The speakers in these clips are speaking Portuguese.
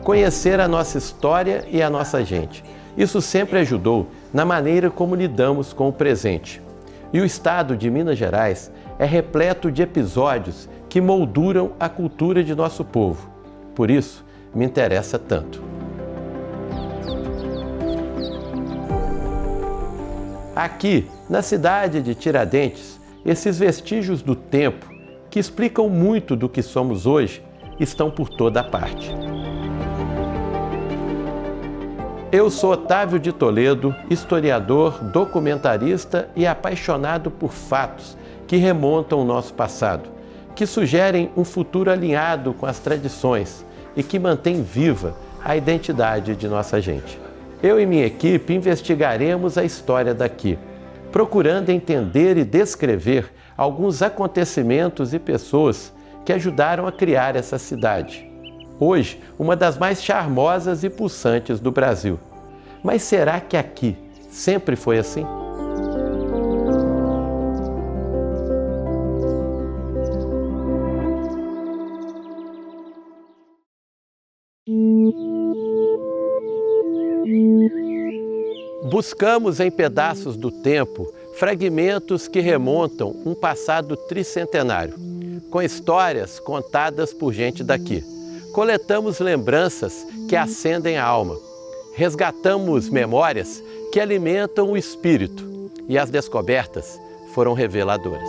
conhecer a nossa história e a nossa gente. Isso sempre ajudou na maneira como lidamos com o presente. E o estado de Minas Gerais é repleto de episódios que molduram a cultura de nosso povo. Por isso, me interessa tanto. Aqui, na cidade de Tiradentes, esses vestígios do tempo, que explicam muito do que somos hoje, estão por toda parte. Eu sou Otávio de Toledo, historiador, documentarista e apaixonado por fatos que remontam o nosso passado, que sugerem um futuro alinhado com as tradições e que mantém viva a identidade de nossa gente. Eu e minha equipe investigaremos a história daqui, procurando entender e descrever alguns acontecimentos e pessoas que ajudaram a criar essa cidade. Hoje, uma das mais charmosas e pulsantes do Brasil. Mas será que aqui sempre foi assim? Buscamos em pedaços do tempo fragmentos que remontam um passado tricentenário, com histórias contadas por gente daqui. Coletamos lembranças que acendem a alma, resgatamos memórias que alimentam o espírito e as descobertas foram reveladoras.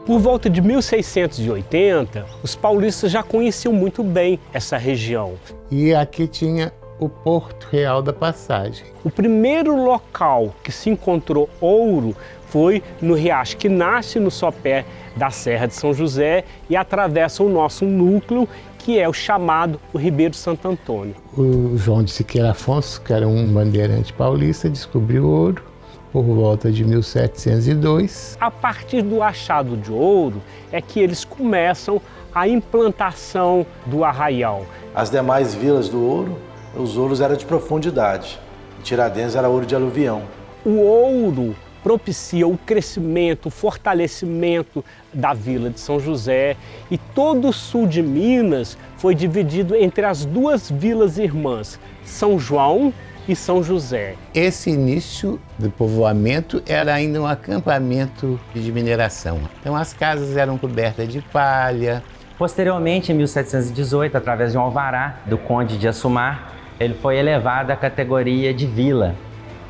Por volta de 1680, os paulistas já conheciam muito bem essa região. E aqui tinha o Porto Real da Passagem. O primeiro local que se encontrou ouro foi no riacho que nasce no sopé da Serra de São José e atravessa o nosso núcleo, que é o chamado o Ribeiro Santo Antônio. O João de Siqueira Afonso, que era um bandeirante paulista, descobriu ouro por volta de 1702. A partir do achado de ouro é que eles começam a implantação do arraial. As demais vilas do ouro, os ouros eram de profundidade. Tiradentes era ouro de aluvião. O ouro propicia o crescimento, o fortalecimento da vila de São José, e todo o sul de Minas foi dividido entre as duas vilas irmãs, São João e São José. Esse início do povoamento era ainda um acampamento de mineração. Então as casas eram cobertas de palha. Posteriormente, em 1718, através de um alvará do Conde de Assumar, ele foi elevado à categoria de vila.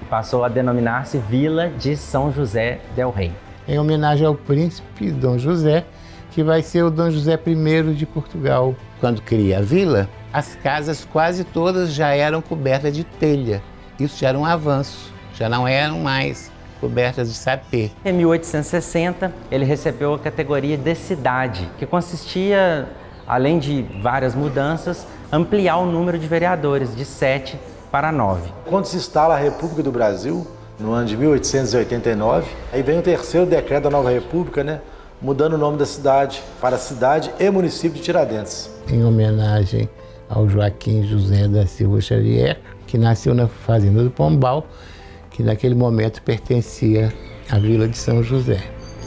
Passou a denominar-se Vila de São José del Rei. Em homenagem ao príncipe Dom José, que vai ser o Dom José I de Portugal. Quando cria a vila, as casas quase todas já eram cobertas de telha. Isso já era um avanço, já não eram mais cobertas de sapê. Em 1860, ele recebeu a categoria de cidade, que consistia, além de várias mudanças, ampliar o número de vereadores de 7 para 9. Quando se instala a República do Brasil, no ano de 1889, aí vem o terceiro decreto da nova República, né? Mudando o nome da cidade para cidade e município de Tiradentes. Em homenagem ao Joaquim José da Silva Xavier, que nasceu na fazenda do Pombal, que naquele momento pertencia à vila de São José.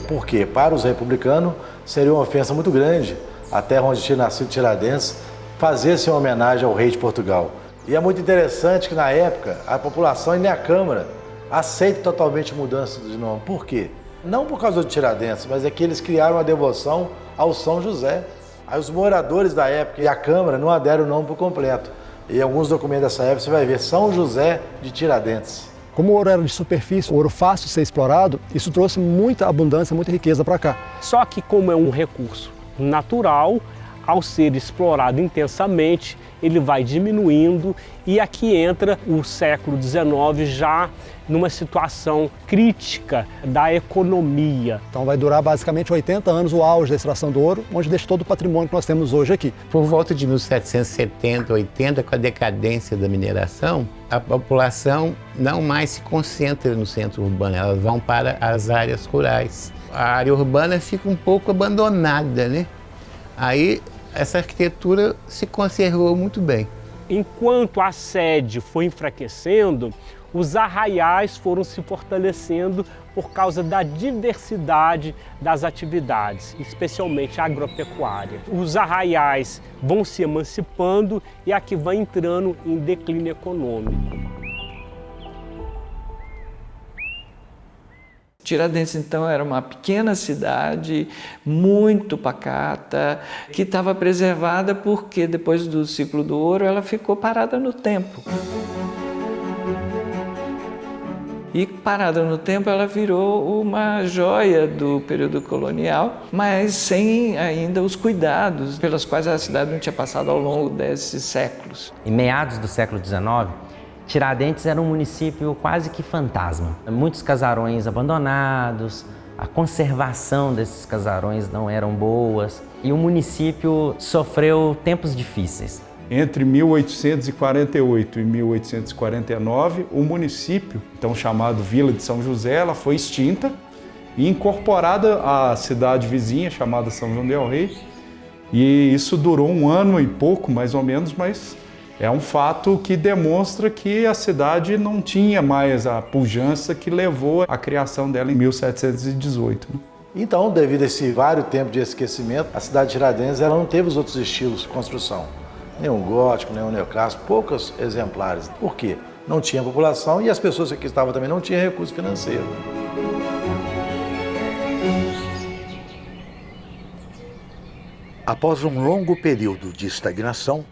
Porque para os republicanos seria uma ofensa muito grande a terra onde tinha nascido Tiradentes fazer-se uma homenagem ao rei de Portugal. E é muito interessante que na época a população e nem a Câmara aceita totalmente a mudança de nome. Por quê? Não por causa do Tiradentes, mas é que eles criaram uma devoção ao São José. Aí os moradores da época e a Câmara não aderam o nome por completo. E em alguns documentos dessa época você vai ver São José de Tiradentes. Como o ouro era de superfície, o ouro fácil de ser explorado, isso trouxe muita abundância, muita riqueza para cá. Só que como é um recurso natural, ao ser explorado intensamente, ele vai diminuindo, e aqui entra o século XIX já numa situação crítica da economia. Então vai durar basicamente 80 anos o auge da extração do ouro, onde deixa todo o patrimônio que nós temos hoje aqui. Por volta de 1770, 80, com a decadência da mineração, a população não mais se concentra no centro urbano, elas vão para as áreas rurais. A área urbana fica um pouco abandonada, né? Aí essa arquitetura se conservou muito bem. Enquanto a sede foi enfraquecendo, os arraiais foram se fortalecendo por causa da diversidade das atividades, especialmente a agropecuária. Os arraiais vão se emancipando e aqui vai entrando em declínio econômico. Tiradentes, então, era uma pequena cidade, muito pacata, que estava preservada porque, depois do ciclo do ouro, ela ficou parada no tempo. E, parada no tempo, ela virou uma joia do período colonial, mas sem ainda os cuidados pelos quais a cidade não tinha passado ao longo desses séculos. Em meados do século XIX, Tiradentes era um município quase que fantasma. Muitos casarões abandonados, a conservação desses casarões não eram boas e o município sofreu tempos difíceis. Entre 1848 e 1849, o município, então chamado Vila de São José, ela foi extinta e incorporada à cidade vizinha chamada São João del Rei. E isso durou 1 ano e pouco, mais ou menos, mas é um fato que demonstra que a cidade não tinha mais a pujança que levou à criação dela em 1718. Então, devido a esse vário tempo de esquecimento, a cidade de Tiradentes ela não teve os outros estilos de construção. Nenhum gótico, nenhum neoclássico, poucos exemplares. Por quê? Não tinha população e as pessoas que aqui estavam também não tinham recurso financeiro. Após um longo período de estagnação,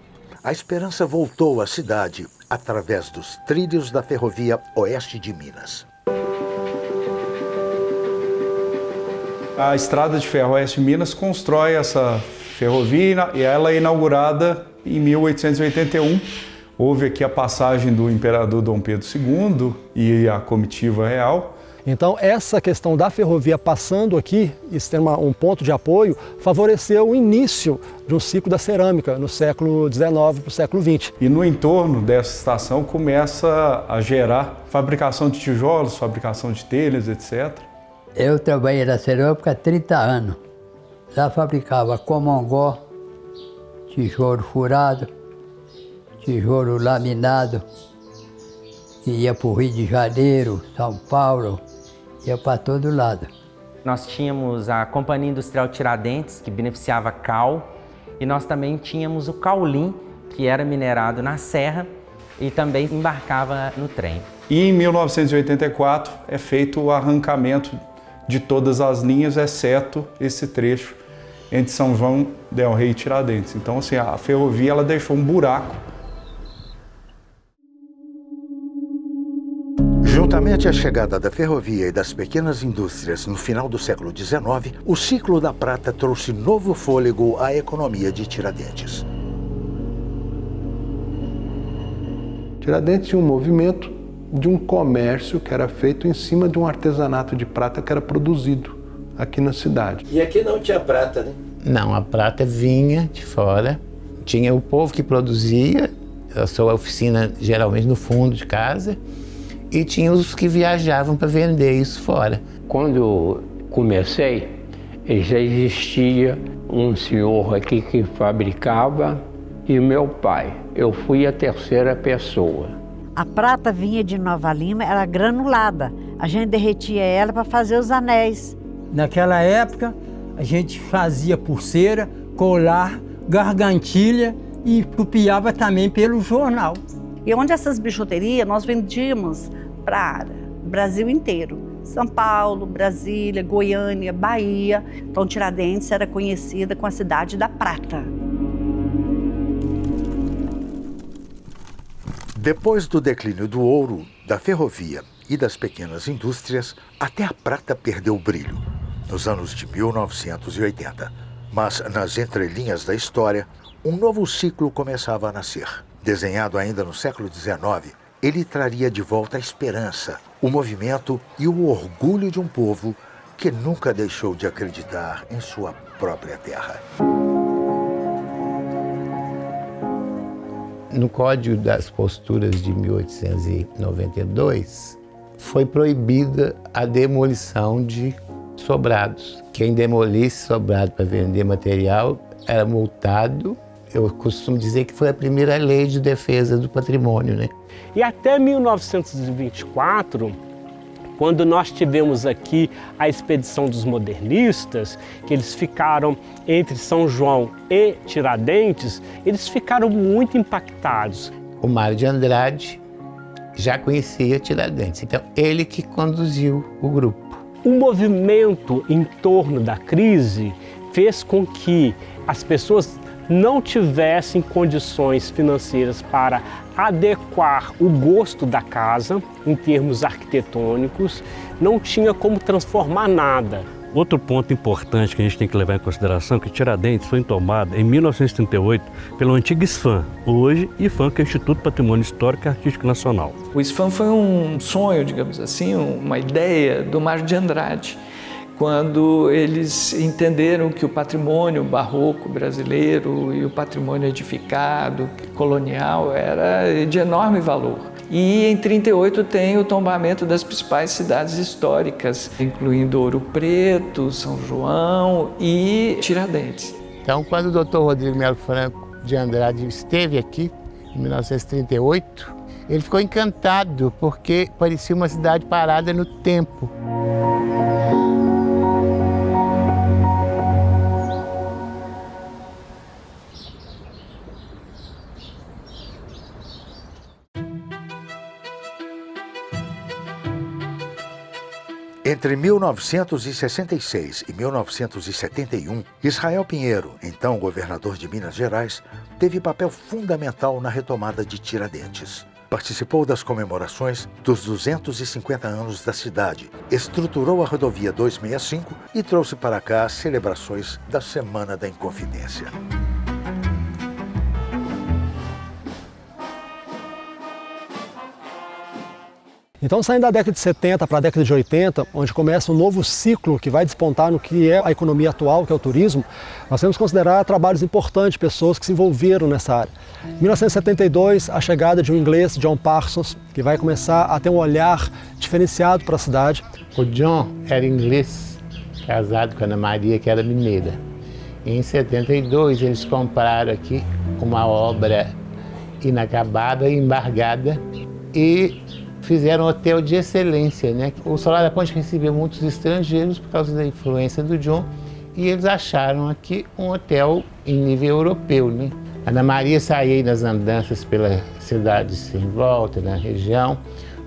a esperança voltou à cidade através dos trilhos da ferrovia Oeste de Minas. A Estrada de Ferro Oeste de Minas constrói essa ferrovia e ela é inaugurada em 1881. Houve aqui a passagem do imperador Dom Pedro II e a comitiva real. Então, essa questão da ferrovia passando aqui, isso tem um ponto de apoio, favoreceu o início de um ciclo da cerâmica no século XIX para o século XX. E no entorno dessa estação começa a gerar fabricação de tijolos, fabricação de telhas, etc. Eu trabalhei na cerâmica há 30 anos. Já fabricava comongó, tijolo furado, tijolo laminado, que ia para o Rio de Janeiro, São Paulo, ia para todo lado. Nós tínhamos a Companhia Industrial Tiradentes, que beneficiava cal, e nós também tínhamos o caulim, que era minerado na serra e também embarcava no trem. E em 1984 é feito o arrancamento de todas as linhas, exceto esse trecho entre São João del Rei e Tiradentes. Então, assim, a ferrovia ela deixou um buraco. Juntamente à chegada da ferrovia e das pequenas indústrias no final do século XIX, o ciclo da prata trouxe novo fôlego à economia de Tiradentes. Tiradentes tinha um movimento de um comércio que era feito em cima de um artesanato de prata que era produzido aqui na cidade. E aqui não tinha prata, né? Não, a prata vinha de fora. Tinha o povo que produzia, a sua oficina geralmente no fundo de casa, e tinha os que viajavam para vender isso fora. Quando comecei, já existia um senhor aqui que fabricava e meu pai. Eu fui a terceira pessoa. A prata vinha de Nova Lima, era granulada. A gente derretia ela para fazer os anéis. Naquela época, a gente fazia pulseira, colar, gargantilha e copiava também pelo jornal. E onde essas bijuterias nós vendíamos para o Brasil inteiro. São Paulo, Brasília, Goiânia, Bahia. Então Tiradentes era conhecida com a cidade da prata. Depois do declínio do ouro, da ferrovia e das pequenas indústrias, até a prata perdeu o brilho, nos anos de 1980. Mas nas entrelinhas da história, um novo ciclo começava a nascer. Desenhado ainda no século XIX, ele traria de volta a esperança, o movimento e o orgulho de um povo que nunca deixou de acreditar em sua própria terra. No Código das Posturas de 1892, foi proibida a demolição de sobrados. Quem demolisse sobrado para vender material era multado Eu costumo dizer que foi a primeira lei de defesa do patrimônio, né? E até 1924, quando nós tivemos aqui a expedição dos modernistas, que eles ficaram entre São João e Tiradentes, eles ficaram muito impactados. O Mário de Andrade já conhecia Tiradentes, então ele que conduziu o grupo. O movimento em torno da crise fez com que as pessoas não tivessem condições financeiras para adequar o gosto da casa em termos arquitetônicos, não tinha como transformar nada. Outro ponto importante que a gente tem que levar em consideração é que Tiradentes foi tomada em 1938 pelo antigo ISFAM, hoje IFAM, que é o Instituto Patrimônio Histórico e Artístico Nacional. O ISFAM foi um sonho, digamos assim, uma ideia do Mário de Andrade, quando eles entenderam que o patrimônio barroco brasileiro e o patrimônio edificado, colonial, era de enorme valor. E em 1938 tem o tombamento das principais cidades históricas, incluindo Ouro Preto, São João e Tiradentes. Então, quando o Dr. Rodrigo Melo Franco de Andrade esteve aqui, em 1938, ele ficou encantado porque parecia uma cidade parada no tempo. Entre 1966 e 1971, Israel Pinheiro, então governador de Minas Gerais, teve papel fundamental na retomada de Tiradentes. Participou das comemorações dos 250 anos da cidade, estruturou a rodovia 265 e trouxe para cá as celebrações da Semana da Inconfidência. Então, saindo da década de 70 para a década de 80, onde começa um novo ciclo que vai despontar no que é a economia atual, que é o turismo, nós temos que considerar trabalhos importantes, pessoas que se envolveram nessa área. Em 1972, a chegada de um inglês, John Parsons, que vai começar a ter um olhar diferenciado para a cidade. O John era inglês, casado com a Ana Maria, que era mineira. Em 72, eles compraram aqui uma obra inacabada, embargada, e fizeram um hotel de excelência, né? O Solar da Ponte recebeu muitos estrangeiros por causa da influência do John e eles acharam aqui um hotel em nível europeu, né? A Ana Maria saía nas andanças pela cidade em volta, na região,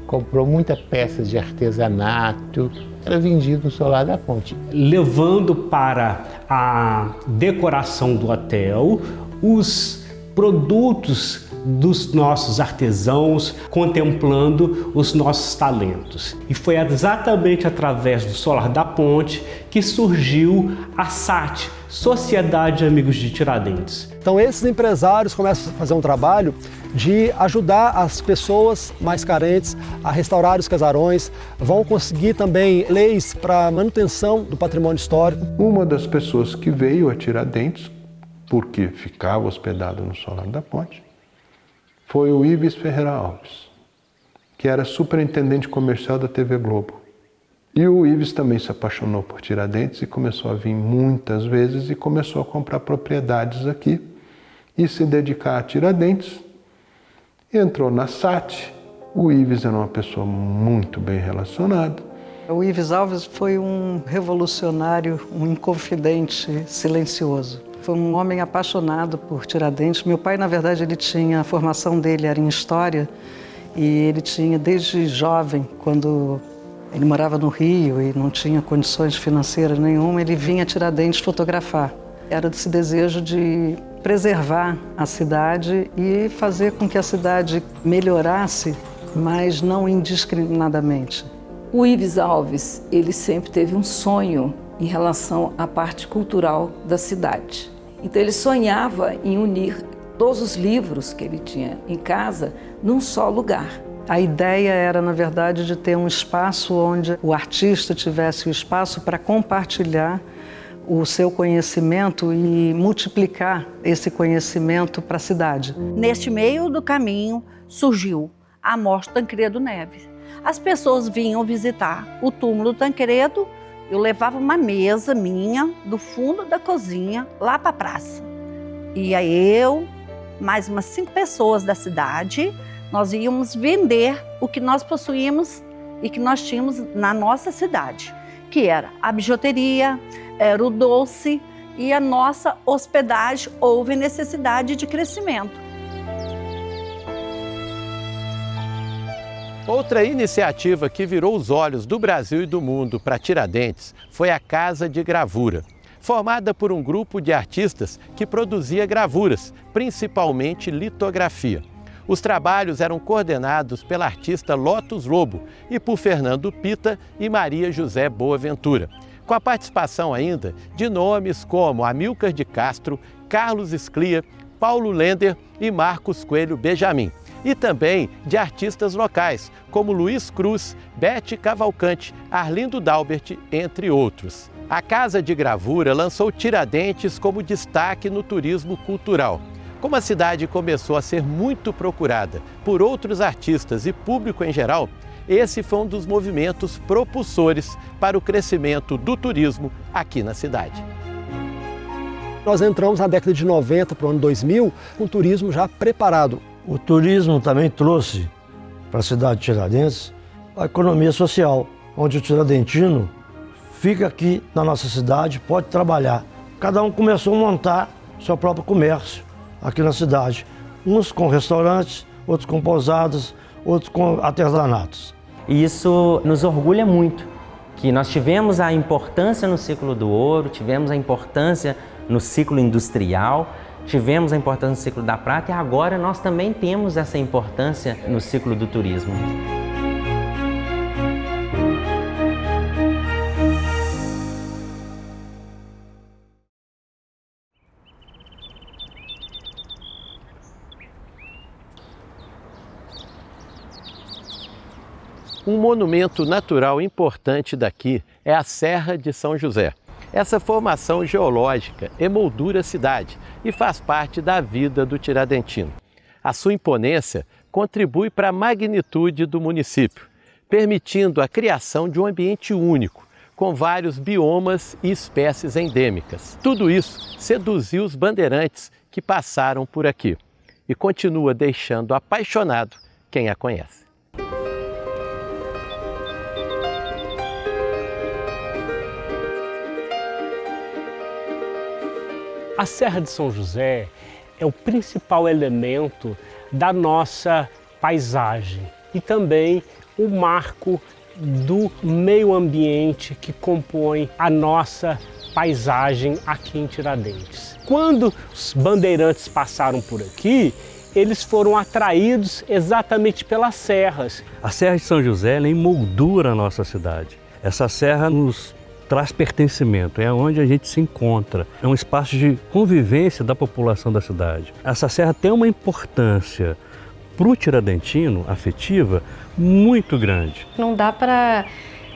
comprou muita peça de artesanato, era vendido no Solar da Ponte. Levando para a decoração do hotel os produtos dos nossos artesãos, contemplando os nossos talentos. E foi exatamente através do Solar da Ponte que surgiu a SAT, Sociedade de Amigos de Tiradentes. Então esses empresários começam a fazer um trabalho de ajudar as pessoas mais carentes a restaurar os casarões, vão conseguir também leis para manutenção do patrimônio histórico. Uma das pessoas que veio a Tiradentes, porque ficava hospedado no Solar da Ponte, foi o Ives Ferreira Alves, que era superintendente comercial da TV Globo. E o Ives também se apaixonou por Tiradentes e começou a vir muitas vezes e começou a comprar propriedades aqui e se dedicar a Tiradentes. Entrou na SAT. O Ives era uma pessoa muito bem relacionada. O Ives Alves foi um revolucionário, um inconfidente silencioso. Foi um homem apaixonado por Tiradentes. Meu pai, na verdade, a formação dele era em História e ele tinha, desde jovem, quando ele morava no Rio e não tinha condições financeiras nenhuma, ele vinha a Tiradentes fotografar. Era desse desejo de preservar a cidade e fazer com que a cidade melhorasse, mas não indiscriminadamente. O Ives Alves, ele sempre teve um sonho em relação à parte cultural da cidade. Então ele sonhava em unir todos os livros que ele tinha em casa num só lugar. A ideia era, na verdade, de ter um espaço onde o artista tivesse o espaço para compartilhar o seu conhecimento e multiplicar esse conhecimento para a cidade. Neste meio do caminho surgiu a morte do Tancredo Neves. As pessoas vinham visitar o túmulo do Tancredo. Eu levava uma mesa minha do fundo da cozinha lá para a praça. Ia eu, mais umas 5 pessoas da cidade, nós íamos vender o que nós possuímos e que nós tínhamos na nossa cidade, que era a bijuteria, era o doce e a nossa hospedagem. Houve necessidade de crescimento. Outra iniciativa que virou os olhos do Brasil e do mundo para Tiradentes foi a Casa de Gravura, formada por um grupo de artistas que produzia gravuras, principalmente litografia. Os trabalhos eram coordenados pela artista Lotus Lobo e por Fernando Pita e Maria José Boaventura, com a participação ainda de nomes como Amílcar de Castro, Carlos Sclia, Paulo Lender e Marcos Coelho Benjamin. E também de artistas locais, como Luiz Cruz, Bete Cavalcante, Arlindo Dalbert, entre outros. A Casa de Gravura lançou Tiradentes como destaque no turismo cultural. Como a cidade começou a ser muito procurada por outros artistas e público em geral, esse foi um dos movimentos propulsores para o crescimento do turismo aqui na cidade. Nós entramos na década de 90 para o ano 2000 com o turismo já preparado. O turismo também trouxe para a cidade de Tiradentes a economia social, onde o tiradentino fica aqui na nossa cidade, pode trabalhar. Cada um começou a montar seu próprio comércio aqui na cidade. Uns com restaurantes, outros com pousadas, outros com artesanatos. E isso nos orgulha muito, que nós tivemos a importância no ciclo do ouro, tivemos a importância no ciclo industrial, tivemos a importância no ciclo da prata e agora nós também temos essa importância no ciclo do turismo. Um monumento natural importante daqui é a Serra de São José. Essa formação geológica emoldura a cidade e faz parte da vida do tiradentino. A sua imponência contribui para a magnitude do município, permitindo a criação de um ambiente único, com vários biomas e espécies endêmicas. Tudo isso seduziu os bandeirantes que passaram por aqui e continua deixando apaixonado quem a conhece. A Serra de São José é o principal elemento da nossa paisagem e também o marco do meio ambiente que compõe a nossa paisagem aqui em Tiradentes. Quando os bandeirantes passaram por aqui, eles foram atraídos exatamente pelas serras. A Serra de São José ela emoldura a nossa cidade. Essa serra nos traz pertencimento, é onde a gente se encontra, é um espaço de convivência da população da cidade. Essa serra tem uma importância para o tiradentino, afetiva, muito grande. Não dá para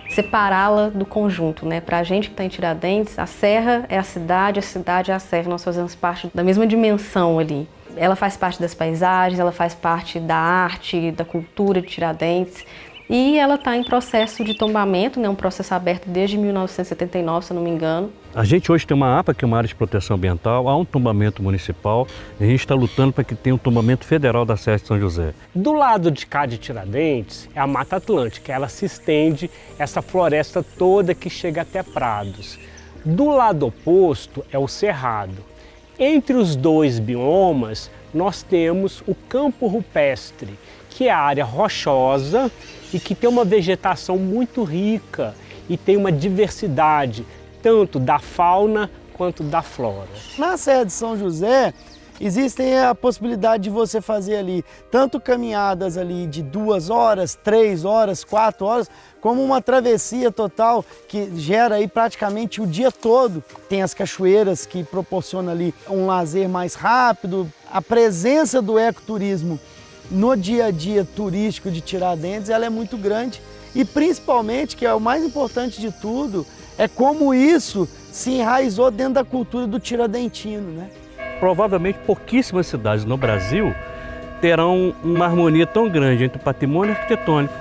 separá-la do conjunto, né? Para a gente que está em Tiradentes, a serra é a cidade é a serra, nós fazemos parte da mesma dimensão ali. Ela faz parte das paisagens, ela faz parte da arte, da cultura de Tiradentes. E ela está em processo de tombamento, né? Um processo aberto desde 1979, se eu não me engano. A gente hoje tem uma APA, que é uma área de proteção ambiental, há um tombamento municipal, e a gente está lutando para que tenha um tombamento federal da Serra de São José. Do lado de cá de Tiradentes é a Mata Atlântica, ela se estende, essa floresta toda que chega até Prados. Do lado oposto é o Cerrado. Entre os dois biomas, nós temos o campo rupestre, que é a área rochosa e que tem uma vegetação muito rica e tem uma diversidade, tanto da fauna quanto da flora. Na Serra de São José, existem a possibilidade de você fazer ali tanto caminhadas ali de 2 horas, 3 horas, 4 horas, como uma travessia total que gera aí praticamente o dia todo. Tem as cachoeiras que proporcionam ali um lazer mais rápido. A presença do ecoturismo no dia a dia turístico de Tiradentes, ela é muito grande e principalmente, que é o mais importante de tudo, é como isso se enraizou dentro da cultura do tiradentino, né? Provavelmente pouquíssimas cidades no Brasil terão uma harmonia tão grande entre o patrimônio arquitetônico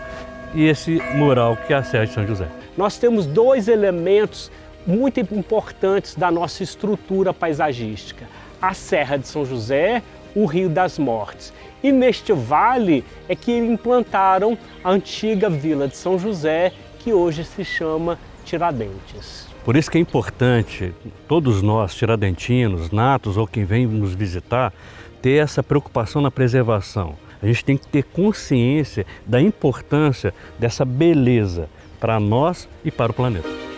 e esse mural que é a Serra de São José. Nós temos 2 elementos muito importantes da nossa estrutura paisagística. a Serra de São José, o Rio das Mortes. E neste vale é que implantaram a antiga Vila de São José, que hoje se chama Tiradentes. Por isso que é importante, todos nós, tiradentinos, natos ou quem vem nos visitar, ter essa preocupação na preservação. A gente tem que ter consciência da importância dessa beleza para nós e para o planeta.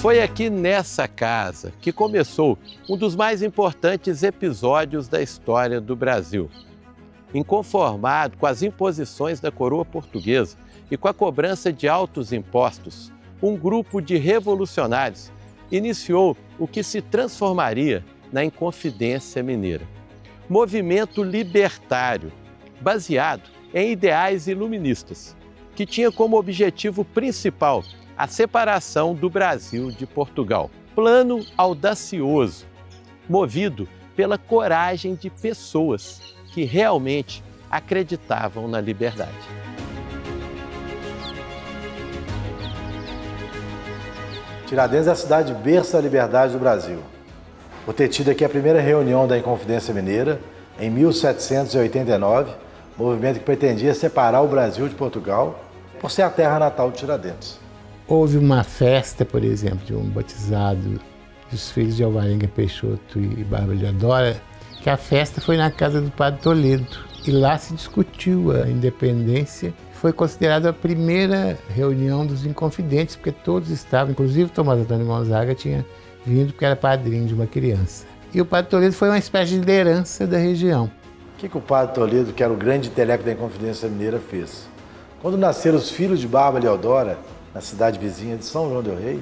Foi aqui nessa casa que começou um dos mais importantes episódios da história do Brasil. Inconformado com as imposições da coroa portuguesa e com a cobrança de altos impostos, um grupo de revolucionários iniciou o que se transformaria na Inconfidência Mineira. Movimento libertário, baseado em ideais iluministas, que tinha como objetivo principal a separação do Brasil de Portugal. Plano audacioso, movido pela coragem de pessoas que realmente acreditavam na liberdade. Tiradentes é a cidade berço da liberdade do Brasil. Por ter tido aqui a primeira reunião da Inconfidência Mineira, em 1789, movimento que pretendia separar o Brasil de Portugal por ser a terra natal de Tiradentes. Houve uma festa, por exemplo, de um batizado dos filhos de Alvarenga Peixoto e Bárbara de Adora, que a festa foi na casa do Padre Toledo. E lá se discutiu a independência. Foi considerada a primeira reunião dos Inconfidentes, porque todos estavam, inclusive Tomás Antônio Gonzaga tinha vindo porque era padrinho de uma criança. E o Padre Toledo foi uma espécie de liderança da região. O que o Padre Toledo, que era o grande intelecto da Inconfidência Mineira, fez? Quando nasceram os filhos de Bárbara e Eudora, na cidade vizinha de São João del Rei,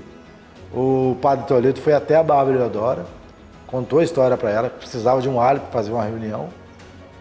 o Padre Toledo foi até a Bárbara e Eudora, contou a história para ela, que precisava de um árbitro para fazer uma reunião,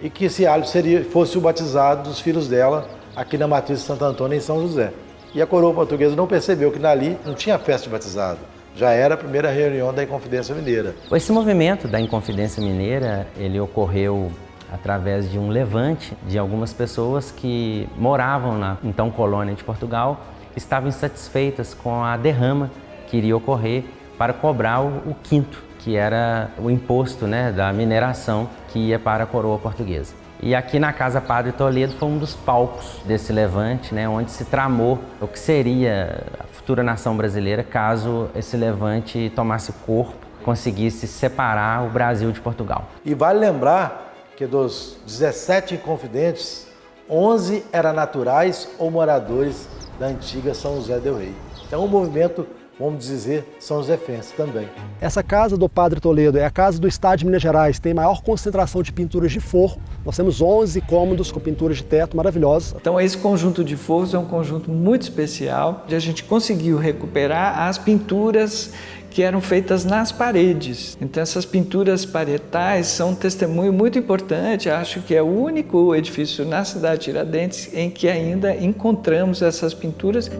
e que esse árbitro fosse o batizado dos filhos dela aqui na Matriz de Santo Antônio, em São José. E a coroa portuguesa não percebeu que dali não tinha festa de batizado, já era a primeira reunião da Inconfidência Mineira. Esse movimento da Inconfidência Mineira, ele ocorreu através de um levante de algumas pessoas que moravam na então colônia de Portugal, estavam insatisfeitas com a derrama que iria ocorrer para cobrar o quinto, que era o imposto, né, da mineração que ia para a coroa portuguesa. E aqui na Casa Padre Toledo foi um dos palcos desse levante, né, onde se tramou o que seria a futura nação brasileira caso esse levante tomasse corpo, conseguisse separar o Brasil de Portugal. E vale lembrar que dos 17 inconfidentes, 11 eram naturais ou moradores da antiga São José del Rei. Então o movimento, vamos dizer, São Josefense também. Essa casa do Padre Toledo é a casa do estado de Minas Gerais, tem maior concentração de pinturas de forro. Nós temos 11 cômodos com pinturas de teto maravilhosas. Então esse conjunto de forros é um conjunto muito especial, onde a gente conseguiu recuperar as pinturas que eram feitas nas paredes. Então essas pinturas parietais são um testemunho muito importante. Acho que é o único edifício na cidade de Tiradentes em que ainda encontramos essas pinturas.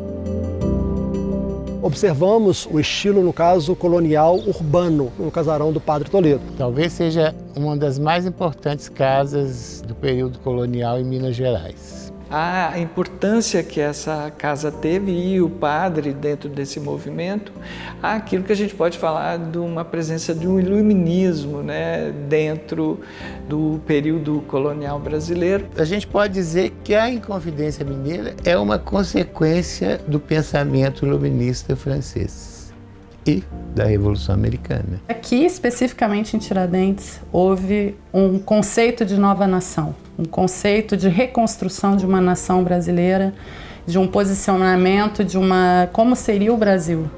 Observamos o estilo, no caso, colonial urbano, no casarão do Padre Toledo. Talvez seja uma das mais importantes casas do período colonial em Minas Gerais. A importância que essa casa teve e o padre dentro desse movimento, aquilo que a gente pode falar de uma presença de um iluminismo, né, dentro do período colonial brasileiro. A gente pode dizer que a Inconfidência Mineira é uma consequência do pensamento iluminista francês e da Revolução Americana. Aqui, especificamente em Tiradentes, houve um conceito de nova nação, um conceito de reconstrução de uma nação brasileira, de um posicionamento de como seria o Brasil.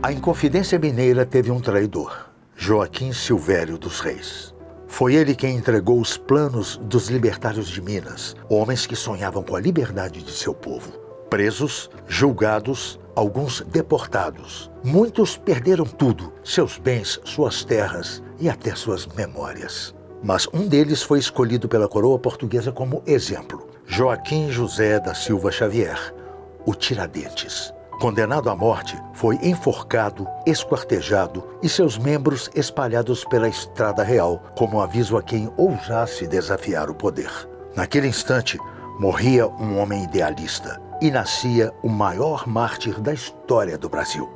A Inconfidência Mineira teve um traidor, Joaquim Silvério dos Reis. Foi ele quem entregou os planos dos libertários de Minas, homens que sonhavam com a liberdade de seu povo. Presos, julgados, alguns deportados. Muitos perderam tudo, seus bens, suas terras e até suas memórias. Mas um deles foi escolhido pela coroa portuguesa como exemplo, Joaquim José da Silva Xavier, o Tiradentes. Condenado à morte, foi enforcado, esquartejado e seus membros espalhados pela Estrada Real, como aviso a quem ousasse desafiar o poder. Naquele instante, morria um homem idealista e nascia o maior mártir da história do Brasil.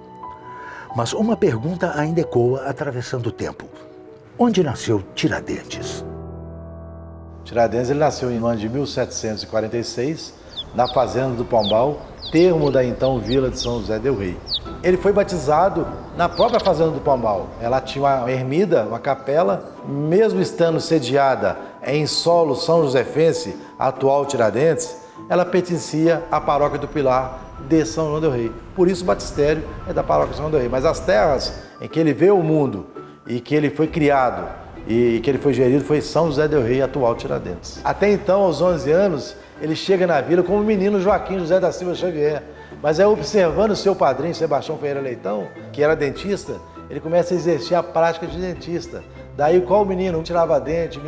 Mas uma pergunta ainda ecoa atravessando o tempo. Onde nasceu Tiradentes? Tiradentes ele nasceu no ano de 1746, na fazenda do Pombal, termo da então Vila de São José del Rei. Ele foi batizado na própria fazenda do Pombal. Ela tinha uma ermida, uma capela, mesmo estando sediada em solo são josefense, atual Tiradentes, ela pertencia à paróquia do Pilar de São João del Rei. Por isso o batistério é da paróquia de São João del Rei. Mas as terras em que ele veio ao mundo e que ele foi criado e que ele foi gerido foi São José del Rei, atual Tiradentes. Até então, aos 11 anos, ele chega na vila como o menino Joaquim José da Silva Xavier. Mas aí, observando o seu padrinho, Sebastião Ferreira Leitão, que era dentista, ele começa a exercer a prática de dentista. Daí, qual o menino? Um tirava dente, o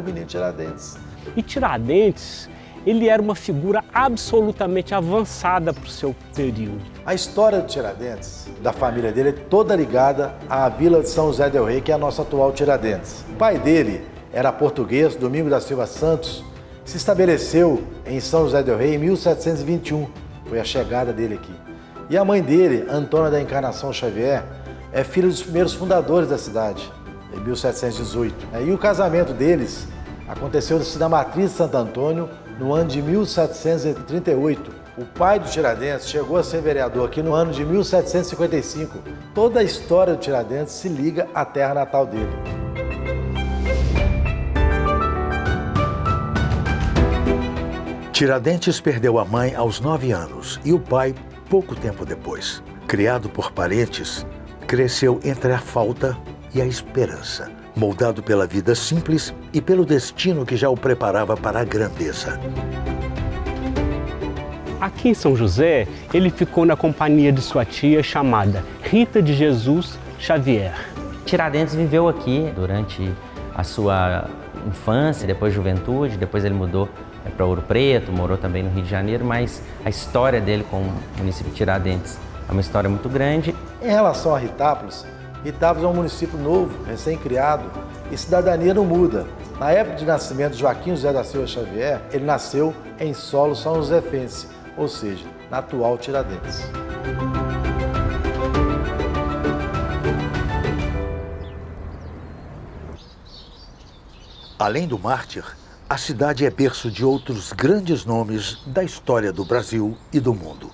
menino Tiradentes. E Tiradentes, ele era uma figura absolutamente avançada para o seu período. A história do Tiradentes, da família dele, é toda ligada à Vila de São José del Rei, que é a nossa atual Tiradentes. O pai dele era português, Domingos da Silva Santos, se estabeleceu em São José del Rei em 1721, foi a chegada dele aqui. E a mãe dele, Antônia da Encarnação Xavier, é filha dos primeiros fundadores da cidade, em 1718. E o casamento deles aconteceu na matriz de Santo Antônio, no ano de 1738. O pai do Tiradentes chegou a ser vereador aqui no ano de 1755. Toda a história do Tiradentes se liga à terra natal dele. Tiradentes perdeu a mãe aos 9 anos e o pai pouco tempo depois. Criado por parentes, cresceu entre a falta e a esperança, moldado pela vida simples e pelo destino que já o preparava para a grandeza. Aqui em São José, ele ficou na companhia de sua tia chamada Rita de Jesus Xavier. Tiradentes viveu aqui durante a sua infância, depois juventude, depois ele mudou para Ouro Preto, morou também no Rio de Janeiro, mas a história dele com o município de Tiradentes é uma história muito grande. Em relação a Ritápolis, Ritápolis é um município novo, recém-criado, e cidadania não muda. Na época de nascimento de Joaquim José da Silva Xavier, ele nasceu em solo são josefense, ou seja, na atual Tiradentes. Além do mártir, a cidade é berço de outros grandes nomes da história do Brasil e do mundo.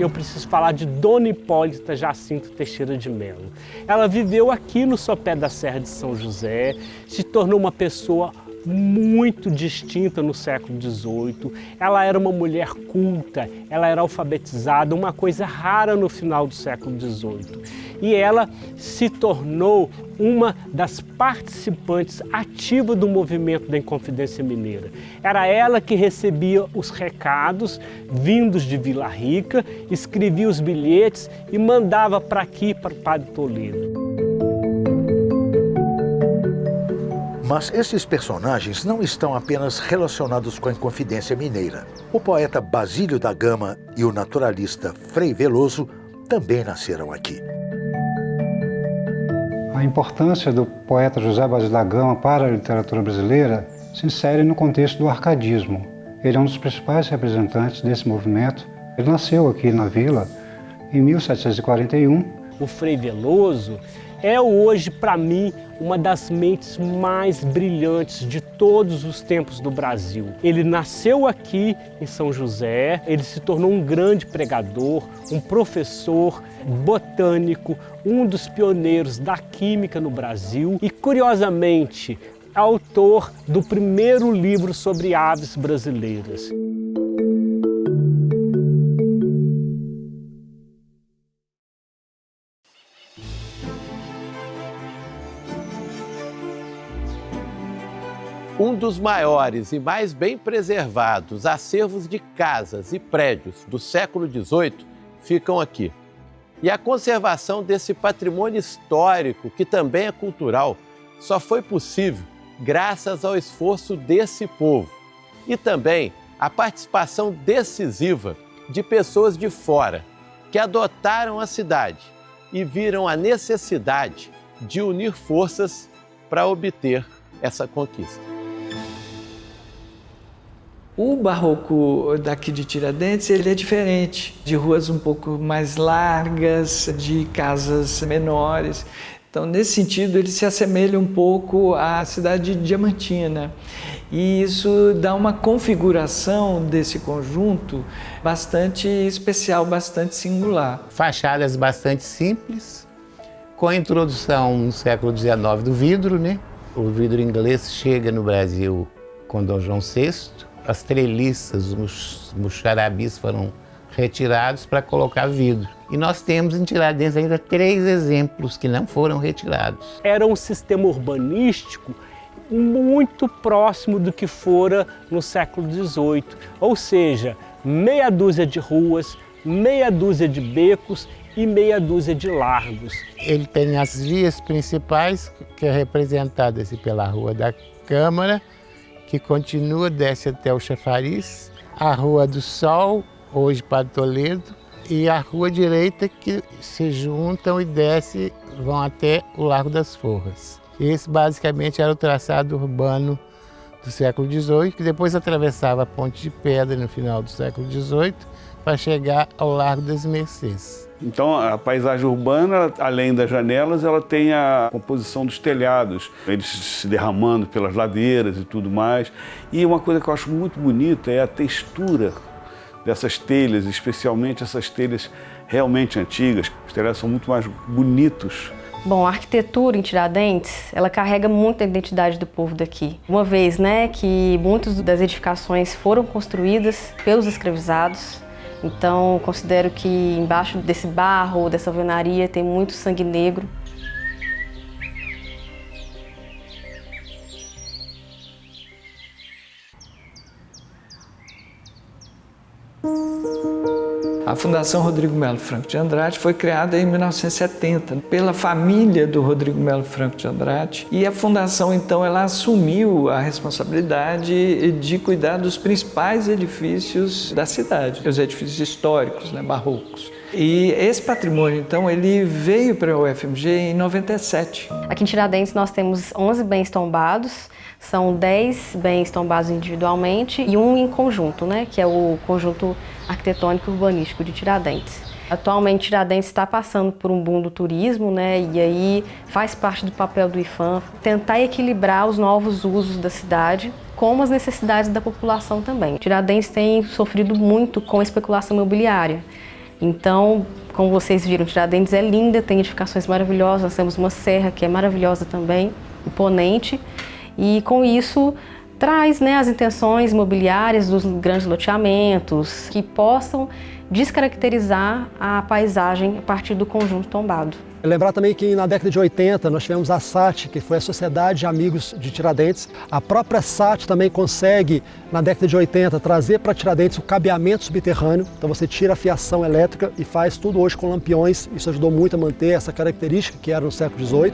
Eu preciso falar de Dona Hipólita Jacinto Teixeira de Melo. Ela viveu aqui no sopé da Serra de São José, se tornou uma pessoa muito distinta no século XVIII. Ela era uma mulher culta, ela era alfabetizada, uma coisa rara no final do século XVIII. E ela se tornou uma das participantes ativas do movimento da Inconfidência Mineira. Era ela que recebia os recados vindos de Vila Rica, escrevia os bilhetes e mandava para aqui, para o Padre Toledo. Mas esses personagens não estão apenas relacionados com a Inconfidência Mineira. O poeta Basílio da Gama e o naturalista Frei Veloso também nasceram aqui. A importância do poeta José Basílio da Gama para a literatura brasileira se insere no contexto do arcadismo. Ele é um dos principais representantes desse movimento. Ele nasceu aqui na vila em 1741. O Frei Veloso é hoje, para mim, uma das mentes mais brilhantes de todos os tempos do Brasil. Ele nasceu aqui em São José, ele se tornou um grande pregador, um professor botânico, um dos pioneiros da química no Brasil e, curiosamente, autor do primeiro livro sobre aves brasileiras. Um dos maiores e mais bem preservados acervos de casas e prédios do século XVIII ficam aqui. E a conservação desse patrimônio histórico, que também é cultural, só foi possível graças ao esforço desse povo. e também a participação decisiva de pessoas de fora que adotaram a cidade e viram a necessidade de unir forças para obter essa conquista. O barroco daqui de Tiradentes, ele é diferente, de ruas um pouco mais largas, de casas menores. Então, nesse sentido, ele se assemelha um pouco à cidade de Diamantina. E isso dá uma configuração desse conjunto bastante especial, bastante singular. Fachadas bastante simples, com a introdução no século XIX do vidro, né? O vidro inglês chega no Brasil com Dom João VI. As treliças, os muxarabis foram retirados para colocar vidro. E nós temos em Tiradentes ainda 3 exemplos que não foram retirados. Era um sistema urbanístico muito próximo do que fora no século XVIII, ou seja, meia dúzia de ruas, meia dúzia de becos e meia dúzia de largos. Ele tem as vias principais, que é representada pela Rua da Câmara, que continua, desce até o Chafariz, a Rua do Sol, hoje Padre Toledo, e a Rua Direita, que se juntam e descem, vão até o Largo das Forras. Esse basicamente era o traçado urbano do século XVIII, que depois atravessava a Ponte de Pedra no final do século XVIII para chegar ao Largo das Mercês. Então, a paisagem urbana, além das janelas, ela tem a composição dos telhados, eles se derramando pelas ladeiras e tudo mais. E uma coisa que eu acho muito bonita é a textura dessas telhas, especialmente essas telhas realmente antigas. Os telhados são muito mais bonitos. Bom, a arquitetura em Tiradentes, ela carrega muito a identidade do povo daqui. Uma vez, que muitas das edificações foram construídas pelos escravizados. Então, considero que embaixo desse barro, dessa alvenaria, tem muito sangue negro. A Fundação Rodrigo Melo Franco de Andrade foi criada em 1970 pela família do Rodrigo Melo Franco de Andrade e a fundação então ela assumiu a responsabilidade de cuidar dos principais edifícios da cidade, os edifícios históricos, barrocos. E esse patrimônio então ele veio para a UFMG em 97. Aqui em Tiradentes nós temos 11 bens tombados. São 10 bens tombados individualmente e um em conjunto, que é o conjunto arquitetônico e urbanístico de Tiradentes. Atualmente, Tiradentes está passando por um boom do turismo, e aí faz parte do papel do IPHAN tentar equilibrar os novos usos da cidade com as necessidades da população também. Tiradentes tem sofrido muito com a especulação imobiliária. Então, como vocês viram, Tiradentes é linda, tem edificações maravilhosas, nós temos uma serra que é maravilhosa também, imponente. E com isso traz as intenções imobiliárias dos grandes loteamentos que possam descaracterizar a paisagem a partir do conjunto tombado. Lembrar também que na década de 80 nós tivemos a SAT, que foi a Sociedade de Amigos de Tiradentes. A própria SAT também consegue, na década de 80, trazer para Tiradentes o cabeamento subterrâneo. Então você tira a fiação elétrica e faz tudo hoje com lampiões. Isso ajudou muito a manter essa característica que era no século XVIII.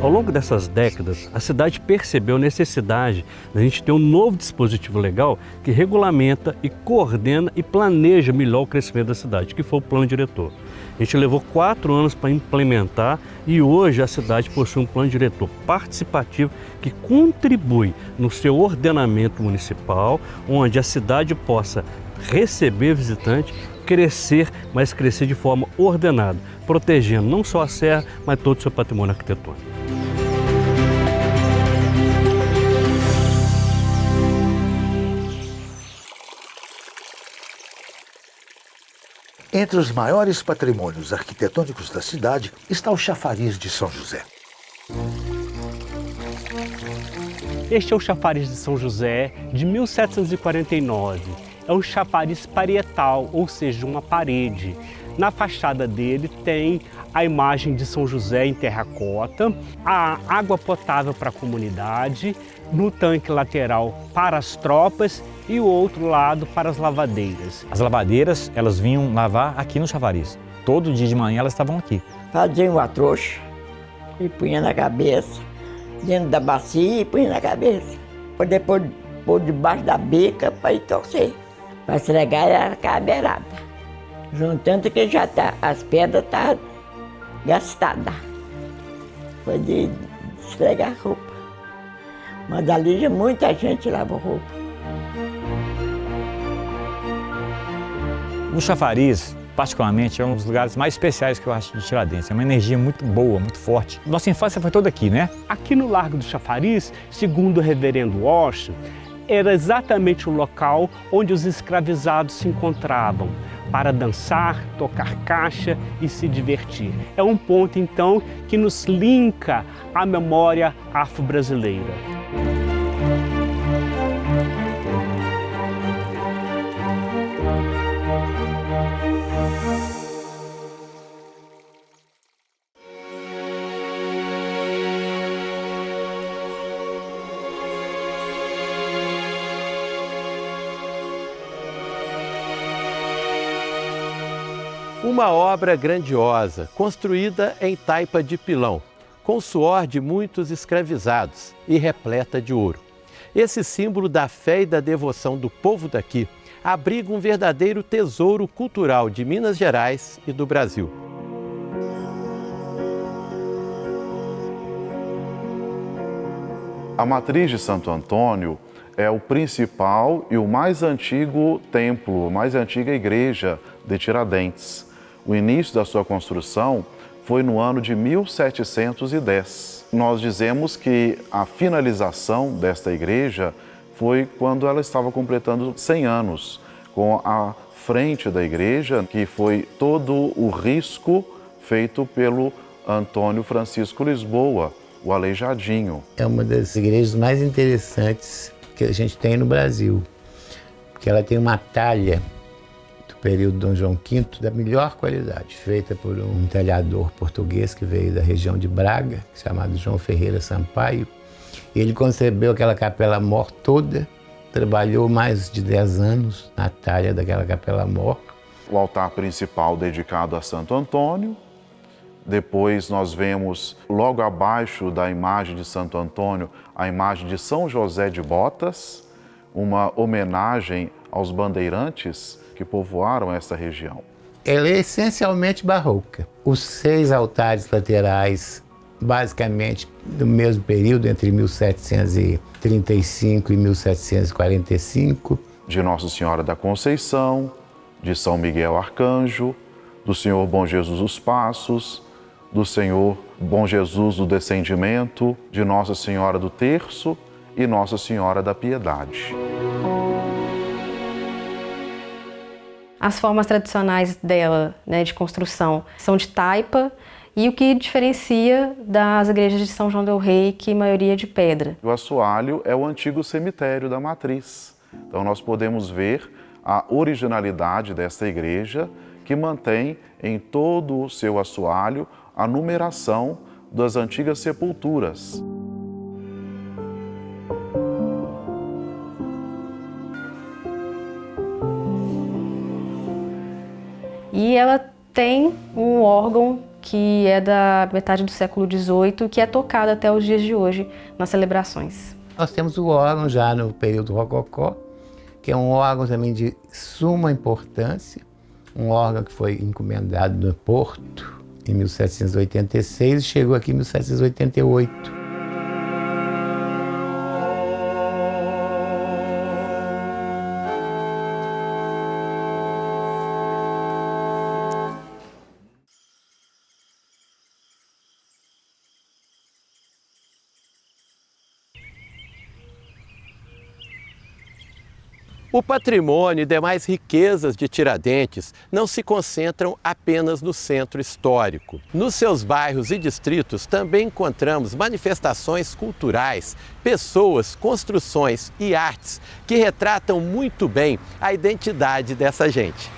Ao longo dessas décadas, a cidade percebeu a necessidade de a gente ter um novo dispositivo legal que regulamenta e coordena e planeja melhor o crescimento da cidade, que foi o plano diretor. A gente levou 4 anos para implementar e hoje a cidade possui um plano diretor participativo que contribui no seu ordenamento municipal, onde a cidade possa receber visitante, crescer, mas crescer de forma ordenada, protegendo não só a serra, mas todo o seu patrimônio arquitetônico. Entre os maiores patrimônios arquitetônicos da cidade está o Chafariz de São José. Este é o Chafariz de São José, de 1749. É um chafariz parietal, ou seja, uma parede. Na fachada dele tem a imagem de São José em terracota, a água potável para a comunidade, no tanque lateral para as tropas e o outro lado para as lavadeiras. As lavadeiras, elas vinham lavar aqui no chafariz. todo dia de manhã elas estavam aqui. Fazia uma trouxa e punha na cabeça, dentro da bacia e punha na cabeça. Para depois pôr debaixo da bica para ir torcer. Para esfregar era a beirada. Juntando que já tá, as pedras estão gastadas. Foi de esfregar roupa. Mas ali muita gente lavou roupa. O chafariz, particularmente, é um dos lugares mais especiais que eu acho de Tiradentes. É uma energia muito boa, muito forte. Nossa infância foi toda aqui, né? Aqui no Largo do Chafariz, segundo o reverendo Walsh, era exatamente o local onde os escravizados se encontravam para dançar, tocar caixa e se divertir. É um ponto, então, que nos linka à memória afro-brasileira. Uma obra grandiosa, construída em taipa de pilão, com o suor de muitos escravizados e repleta de ouro. Esse símbolo da fé e da devoção do povo daqui abriga um verdadeiro tesouro cultural de Minas Gerais e do Brasil. A matriz de Santo Antônio é o principal e o mais antigo templo, a mais antiga igreja de Tiradentes. O início da sua construção foi no ano de 1710. Nós dizemos que a finalização desta igreja foi quando ela estava completando 100 anos, com a frente da igreja, que foi todo o risco feito pelo Antônio Francisco Lisboa, o Aleijadinho. É uma das igrejas mais interessantes que a gente tem no Brasil, porque ela tem uma talha período Dom João V, da melhor qualidade, feita por um talhador português que veio da região de Braga, chamado João Ferreira Sampaio. Ele concebeu aquela capela-mor toda, trabalhou mais de 10 anos na talha daquela capela-mor. O altar principal dedicado a Santo Antônio. Depois nós vemos, logo abaixo da imagem de Santo Antônio, a imagem de São José de Botas, uma homenagem aos bandeirantes que povoaram essa região. Ela é essencialmente barroca. Os 6 altares laterais, basicamente do mesmo período, entre 1735 e 1745. De Nossa Senhora da Conceição, de São Miguel Arcanjo, do Senhor Bom Jesus dos Passos, do Senhor Bom Jesus do Descendimento, de Nossa Senhora do Terço e Nossa Senhora da Piedade. As formas tradicionais dela, né, de construção, são de taipa, e o que diferencia das igrejas de São João del Rei, que a maioria é de pedra. O assoalho é o antigo cemitério da matriz. Então nós podemos ver a originalidade desta igreja, que mantém em todo o seu assoalho a numeração das antigas sepulturas. E ela tem um órgão que é da metade do século XVIII, que é tocado até os dias de hoje nas celebrações. Nós temos o órgão já no período rococó, que é um órgão também de suma importância, um órgão que foi encomendado no Porto em 1786 e chegou aqui em 1788. O patrimônio e demais riquezas de Tiradentes não se concentram apenas no centro histórico. Nos seus bairros e distritos também encontramos manifestações culturais, pessoas, construções e artes que retratam muito bem a identidade dessa gente.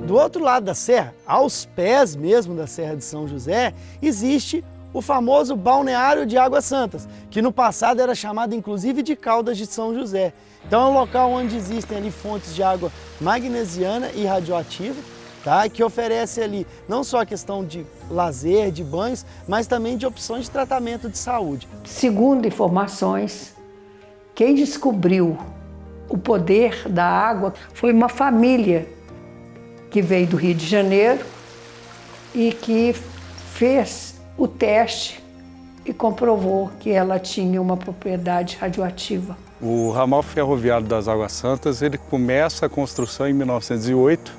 Do outro lado da serra, aos pés mesmo da Serra de São José, existe o famoso balneário de Águas Santas, que no passado era chamado inclusive de Caldas de São José. Então é um local onde existem ali fontes de água magnesiana e radioativa, tá? Que oferece ali não só a questão de lazer, de banhos, mas também de opções de tratamento de saúde. Segundo informações, quem descobriu o poder da água foi uma família que veio do Rio de Janeiro e que fez o teste e comprovou que ela tinha uma propriedade radioativa. O ramal ferroviário das Águas Santas, ele começa a construção em 1908,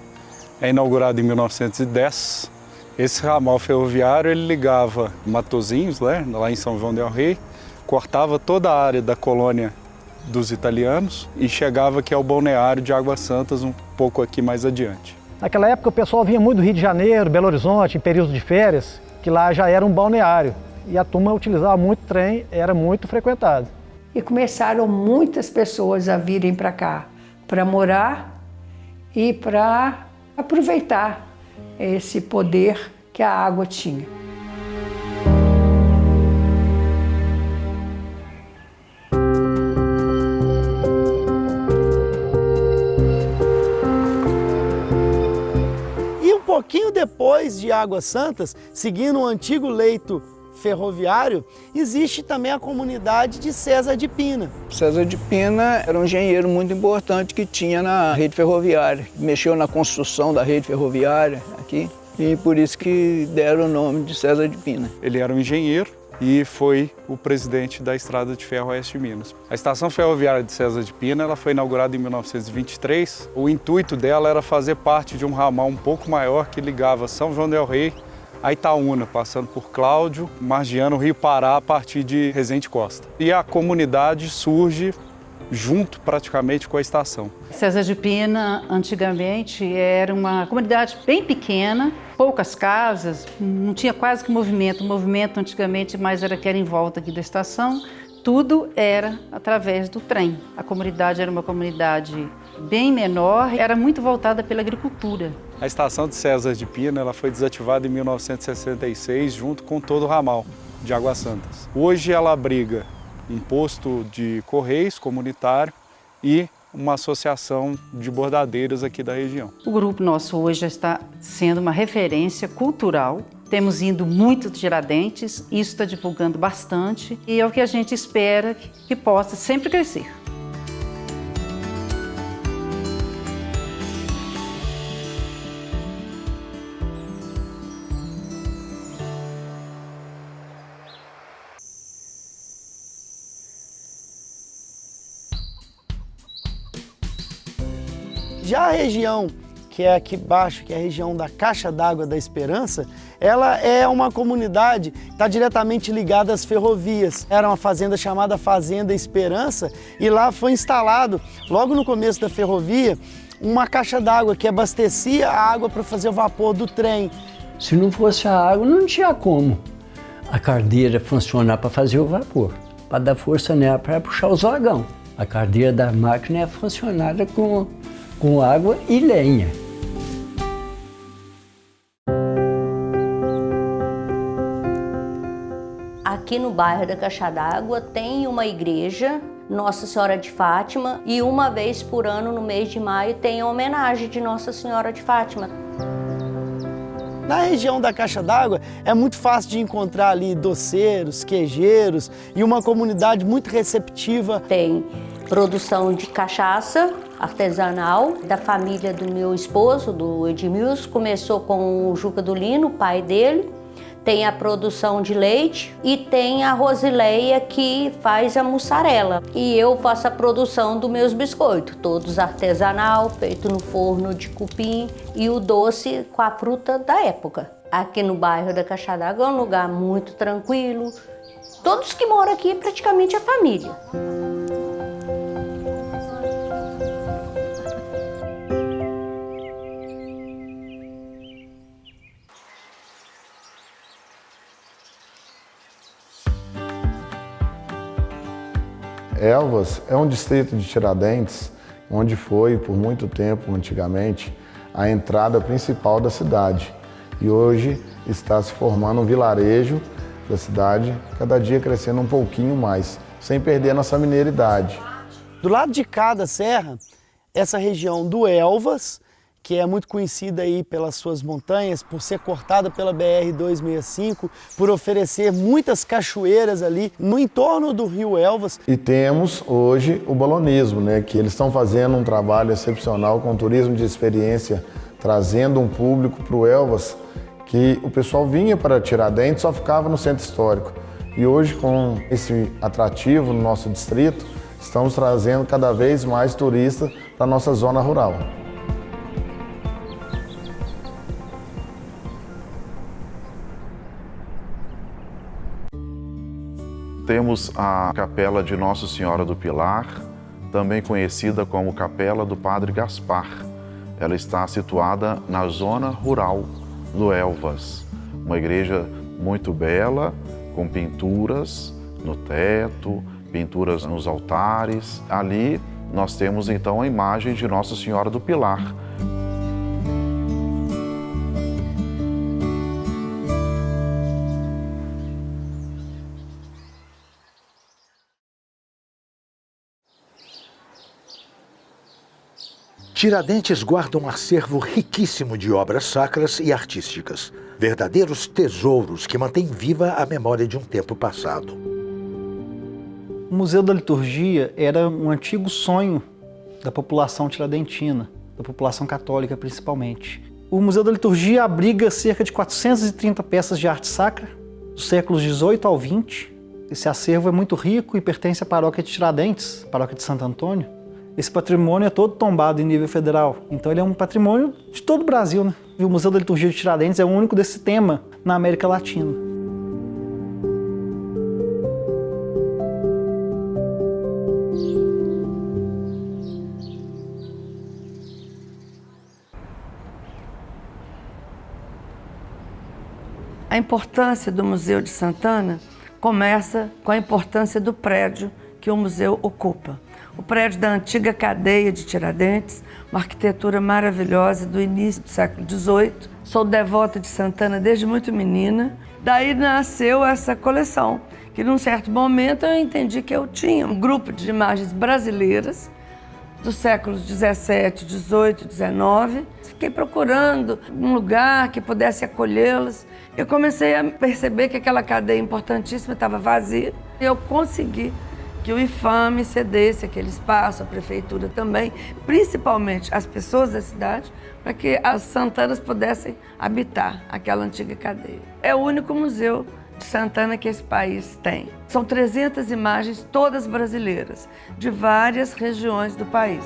é inaugurado em 1910. Esse ramal ferroviário ele ligava Matozinhos, né, lá em São João del Rei, cortava toda a área da colônia dos italianos e chegava aqui ao balneário de Águas Santas, um pouco aqui mais adiante. Naquela época o pessoal vinha muito do Rio de Janeiro, Belo Horizonte, em períodos de férias, que lá já era um balneário. E a turma utilizava muito trem, era muito frequentado. E começaram muitas pessoas a virem para cá, para morar e para aproveitar esse poder que a água tinha. Pouquinho depois de Águas Santas, seguindo o antigo leito ferroviário, existe também a comunidade de César de Pina. César de Pina era um engenheiro muito importante que tinha na rede ferroviária, mexeu na construção da rede ferroviária aqui e por isso que deram o nome de César de Pina. Ele era um engenheiro e foi o presidente da Estrada de Ferro Oeste de Minas. A estação ferroviária de César de Pina ela foi inaugurada em 1923. O intuito dela era fazer parte de um ramal um pouco maior que ligava São João del Rei a Itaúna, passando por Cláudio, margeando o Rio Pará a partir de Resende Costa. E a comunidade surge junto praticamente com a estação. César de Pina, antigamente, era uma comunidade bem pequena, poucas casas, não tinha quase que movimento. O movimento antigamente mais era que era em volta aqui da estação, tudo era através do trem. A comunidade era uma comunidade bem menor, era muito voltada pela agricultura. A estação de César de Pina ela foi desativada em 1966 junto com todo o ramal de Águas Santas. Hoje ela abriga um posto de correios comunitário e uma associação de bordadeiras aqui da região. O grupo nosso hoje já está sendo uma referência cultural. Temos indo muito de Tiradentes, isso está divulgando bastante e é o que a gente espera que possa sempre crescer. Já a região que é aqui embaixo, que é a região da Caixa d'Água da Esperança, ela é uma comunidade que está diretamente ligada às ferrovias. Era uma fazenda chamada Fazenda Esperança e lá foi instalado, logo no começo da ferrovia, uma caixa d'água que abastecia a água para fazer o vapor do trem. Se não fosse a água, não tinha como a cardeira funcionar para fazer o vapor, para dar força nela, para puxar os vagões. A cardeira da máquina é funcionada com água e lenha. Aqui no bairro da Caixa d'Água tem uma igreja, Nossa Senhora de Fátima, e uma vez por ano, no mês de maio, tem a homenagem de Nossa Senhora de Fátima. Na região da Caixa d'Água é muito fácil de encontrar ali doceiros, queijeiros e uma comunidade muito receptiva. Tem produção de cachaça artesanal da família do meu esposo, do Edmilson. Começou com o Juca do Lino, o pai dele. Tem a produção de leite e tem a Rosileia que faz a mussarela. E eu faço a produção dos meus biscoitos, todos artesanal, feito no forno de cupim e o doce com a fruta da época. Aqui no bairro da Caixa d'Água é um lugar muito tranquilo. Todos que moram aqui praticamente é família. Elvas é um distrito de Tiradentes, onde foi, por muito tempo, antigamente, a entrada principal da cidade. E hoje está se formando um vilarejo da cidade, cada dia crescendo um pouquinho mais, sem perder a nossa mineridade. Do lado de cada serra, essa região do Elvas, que é muito conhecida aí pelas suas montanhas, por ser cortada pela BR-265, por oferecer muitas cachoeiras ali no entorno do rio Elvas. E temos hoje o balonismo, né, que eles estão fazendo um trabalho excepcional com turismo de experiência, trazendo um público para o Elvas, que o pessoal vinha para Tiradentes, só ficava no centro histórico. E hoje, com esse atrativo no nosso distrito, estamos trazendo cada vez mais turistas para a nossa zona rural. Temos a Capela de Nossa Senhora do Pilar, também conhecida como Capela do Padre Gaspar. Ela está situada na zona rural do Elvas. Uma igreja muito bela, com pinturas no teto, pinturas nos altares. Ali nós temos então a imagem de Nossa Senhora do Pilar. Tiradentes guarda um acervo riquíssimo de obras sacras e artísticas, verdadeiros tesouros que mantêm viva a memória de um tempo passado. O Museu da Liturgia era um antigo sonho da população tiradentina, da população católica principalmente. O Museu da Liturgia abriga cerca de 430 peças de arte sacra, dos séculos 18 ao 20. Esse acervo é muito rico e pertence à paróquia de Tiradentes, paróquia de Santo Antônio. Esse patrimônio é todo tombado em nível federal, então ele é um patrimônio de todo o Brasil, né? E o Museu da Liturgia de Tiradentes é o único desse tema na América Latina. A importância do Museu de Santana começa com a importância do prédio que o museu ocupa. O prédio da antiga cadeia de Tiradentes, uma arquitetura maravilhosa do início do século XVIII. Sou devota de Santana desde muito menina. Daí nasceu essa coleção, que num certo momento eu entendi que eu tinha um grupo de imagens brasileiras dos séculos XVII, XVIII, XIX. Fiquei procurando um lugar que pudesse acolhê-las. Eu comecei a perceber que aquela cadeia importantíssima estava vazia. E eu consegui que o IFAM me cedesse aquele espaço, a prefeitura também, principalmente as pessoas da cidade, para que as Santanas pudessem habitar aquela antiga cadeia. É o único museu de Santana que esse país tem. São 300 imagens, todas brasileiras, de várias regiões do país.